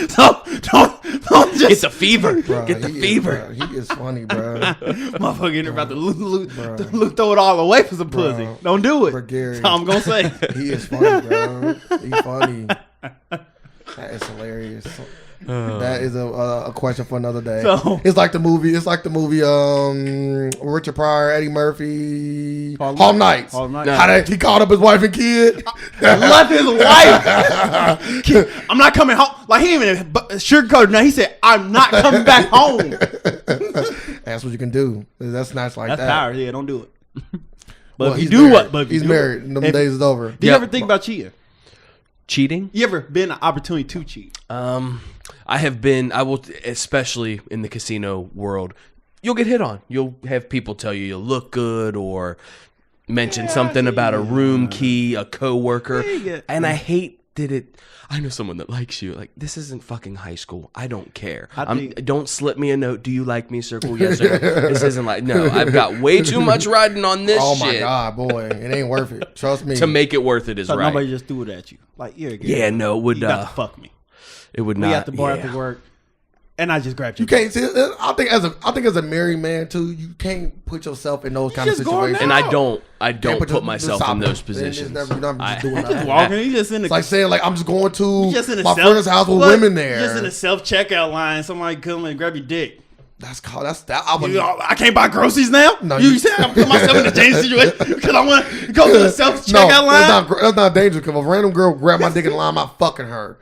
So don't just Get the fever. Bruh, Get the he fever. He is funny, bro. motherfucker about to throw it all away for some pussy. Don't do it. Bruh, Gary. That's all I'm gonna say. He is funny, bro. He's funny. That is hilarious. That is a question for another day. So- it's like the movie. Richard Pryor, Eddie Murphy, Harlem Nights. Harlem Nights. How he called up his wife and kid. Left his wife. I'm not coming home. Like he even sugarcoated. Now he said, "I'm not coming back home." That's what you can do. That's nice like That's that. power. Yeah, don't do it. But Well, if you he's do married. what? But if you He's do married. it- Them if- days is over. Do you Yeah. ever think about cheating? Cheating? You ever been an opportunity to cheat? I have been. I will, especially in the casino world. You'll get hit on. You'll have people tell you look good or mention something about a room key, a coworker, and I hate that it. I know someone that likes you. Like, this isn't fucking high school. I don't care. Don't slip me a note. Do you like me? Circle yes sir. This isn't like, no, I've got way too much riding on this Oh shit. my god, boy, it ain't worth it. Trust me. To make it worth it is So right. nobody just threw it at you. Like, you're a girl. Yeah, no, it would. You got to fuck me. It would We not. at the bar yeah. after work, and I just grabbed you. You can't see. I think as a married man too, you can't put yourself in those kind of just going situations. And I don't Can't put myself in those positions. You're not just doing Just that. walking. You just in the It's like saying like I'm just going to just in a my self- friend's house with Look, women there. Just in a self checkout line. Somebody come and grab your dick. That's that. I would, I can't buy groceries now. No, you you- said I'm putting myself in a dangerous situation because I want to go to the self no, checkout line. that's not dangerous. Because if a random girl grab my dick in the line, I'm not fucking her.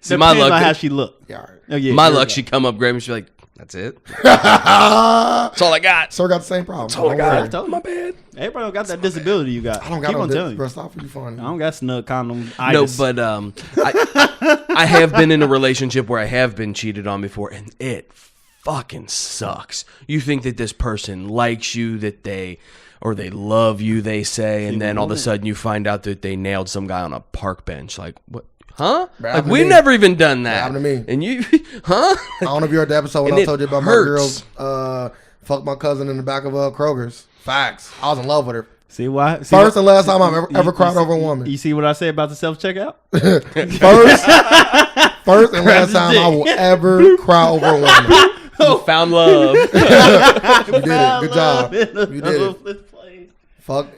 See, my Depends on how luck. she look. Yeah, all right. Oh, yeah, My you're luck. right. She come up, grab me. She's like, "That's it. That's all I got." So I got the same problem. all I got. Don't worry. Told you. My bad. Everybody don't got that disability you got. I don't got Keep no on dick. telling you. Bro, stop for you fun. I don't got snug condom. No, but I have been in a relationship where I have been cheated on before, and it fucking sucks. You think that this person likes you, that they love you, they say, and then all of a sudden you find out that they nailed some guy on a park bench. Like, what? Huh? That Like, happened to we've me. never even done that. happened to me. And you, huh? I don't know if you heard the episode when And I it told you about hurts. my girl. Fucked my cousin in the back of Kroger's. Facts. I was in love with her. see why? First and last time I've ever cried over a woman. You see what I say about the self checkout? First and last time I will ever cry over a woman. You found love. You did it. Good job. You did it.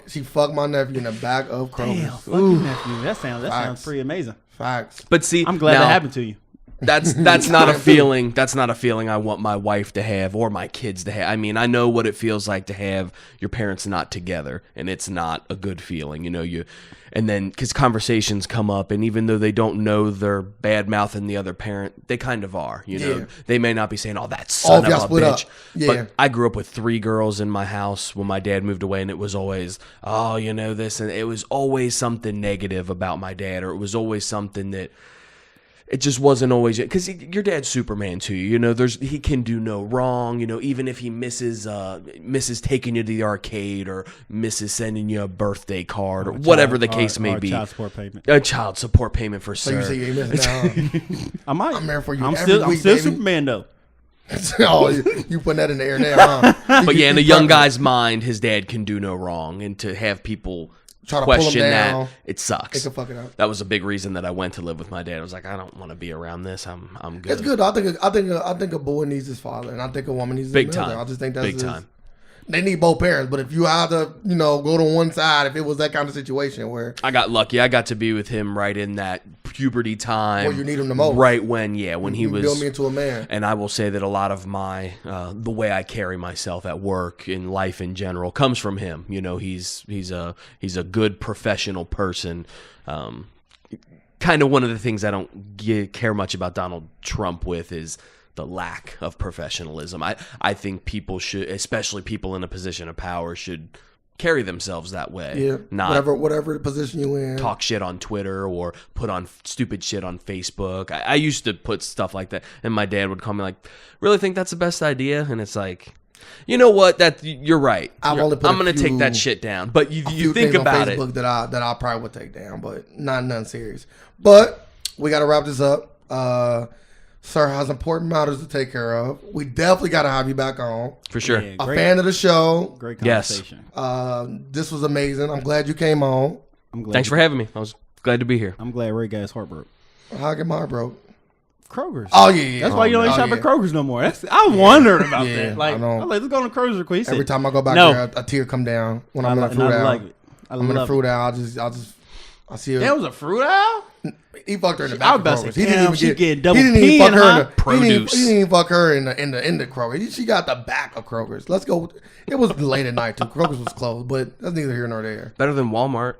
She fucked my nephew in the back of Kroger's. Damn, fuck your nephew. That sounds Facts. pretty amazing. Facts. But see, I'm glad now, that happened to you. That's not a feeling. That's not a feeling I want my wife to have or my kids to have. I mean, I know what it feels like to have your parents not together, and it's not a good feeling. You know, and then because conversations come up, and even though they don't know they're bad mouthing the other parent, they kind of are. You know, Yeah. they may not be saying, "Oh, that Oh, son if of y'all a split up. bitch." Yeah. But I grew up with 3 girls in my house when my dad moved away, and it was always, "Oh, you know this," and it was always something negative about my dad, or it was always something that. It just wasn't always because your dad's Superman too. You know, he can do no wrong. You know, even if he misses taking you to the arcade or misses sending you a birthday card or whatever the case may be. Child support payment. A child support payment for So you sir. say you ain't missing out. I might. I'm there for you I'm every still week, still baby. Superman though. Oh, you putting that in the air now, huh? But yeah, in a young guy's mind, his dad can do no wrong, and to have people Try to pull him question down. that, it sucks. They can fuck it up. That was a big reason that I went to live with my dad. I was like, I don't want to be around this. I'm good. It's good. I think a boy needs his father, and I think a woman needs Big his mother. time. I just think that's Big time. They need both parents, but if you either go to one side, if it was that kind of situation where I got lucky. I got to be with him right in that puberty time. Where you need him the most. Right when he you was. build me into a man. And I will say that a lot of my the way I carry myself at work, in life in general, comes from him. You know, he's a good professional person. kind of one of the things I don't care much about Donald Trump with is the lack of professionalism. I think people should, especially people in a position of power, should carry themselves that way. Yeah, not whatever the position you in. talk shit on Twitter or put on stupid shit on Facebook. I used to put stuff like that, and my dad would call me like, "Really think that's the best idea?" And it's like, you know what? You're right. I'm going to take that shit down. But you think about it. That I probably would take down, but nothing serious. But we got to wrap this up. Sir has important matters to take care of. We definitely got to have you back on. For sure. Yeah, a fan of the show. Great conversation. Yes. This was amazing. I'm glad you came on. Thanks for having me. I was glad to be here. I'm glad Ray got his heart broke. How I get my heart broke? Kroger's. Oh, yeah. That's why you don't shop at Kroger's no more. I wondered about Yeah, that. Like, I know. I'm like, let's go to Kroger's real quick. Every time I go back there, a tear come down when I'm in a fruit I owl. like it. I'm in a fruit owl. I see her. That was a fruit owl? He fucked her in the back of Kroger's. He didn't even she get getting double he didn't even P fuck her in the produce. He didn't even fuck her in the Kroger. She got the back of Kroger's. Let's go. It was late at night too. Kroger's was closed, but that's neither here nor there. Better than Walmart,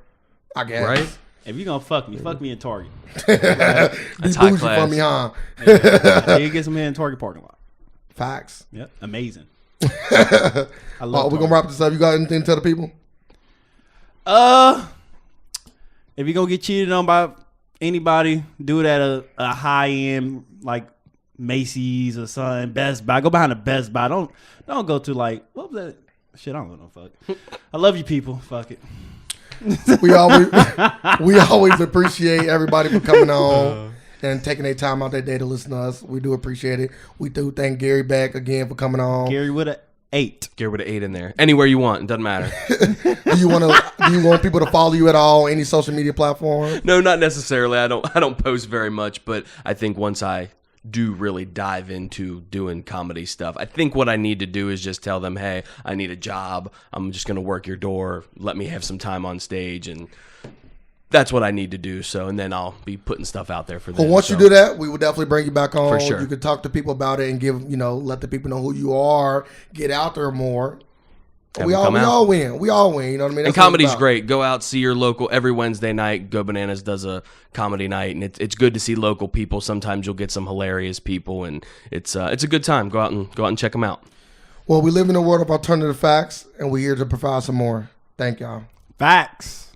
I guess. right? If you gonna fuck me in Target. That's high class. For me, huh? Yeah, you get some in Target parking lot. Facts. Yep, amazing. I love. We're gonna wrap this up. You got anything to tell the people? If you're gonna get cheated on by anybody, do it at a high end like Macy's or something, Best Buy. Go behind a Best Buy. Don't go to like, what was that shit? I don't know. Fuck. I love you people. Fuck it. We always appreciate everybody for coming on and taking their time out their day to listen to us. We do appreciate it. We do thank Gary Beck again for coming on. Gary with an 8. Gary with an 8 in there. Anywhere you want. It doesn't matter. Do you want people to follow you at all? Any social media platform? No, not necessarily. I don't post very much, but I think once I do really dive into doing comedy stuff, I think what I need to do is just tell them, hey, I need a job. I'm just going to work your door. Let me have some time on stage. And that's what I need to do. So, and then I'll be putting stuff out there for them. Well, once you do that, we will definitely bring you back on. For sure. You can talk to people about it and let the people know who you are, get out there more. We all win. We all win. You know what I mean? And comedy's great. Go out, see your local. Every Wednesday night, Go Bananas does a comedy night, and it's good to see local people. Sometimes you'll get some hilarious people, and it's a good time. Go out and check them out. Well, we live in a world of alternative facts, and we're here to provide some more. Thank y'all. Facts.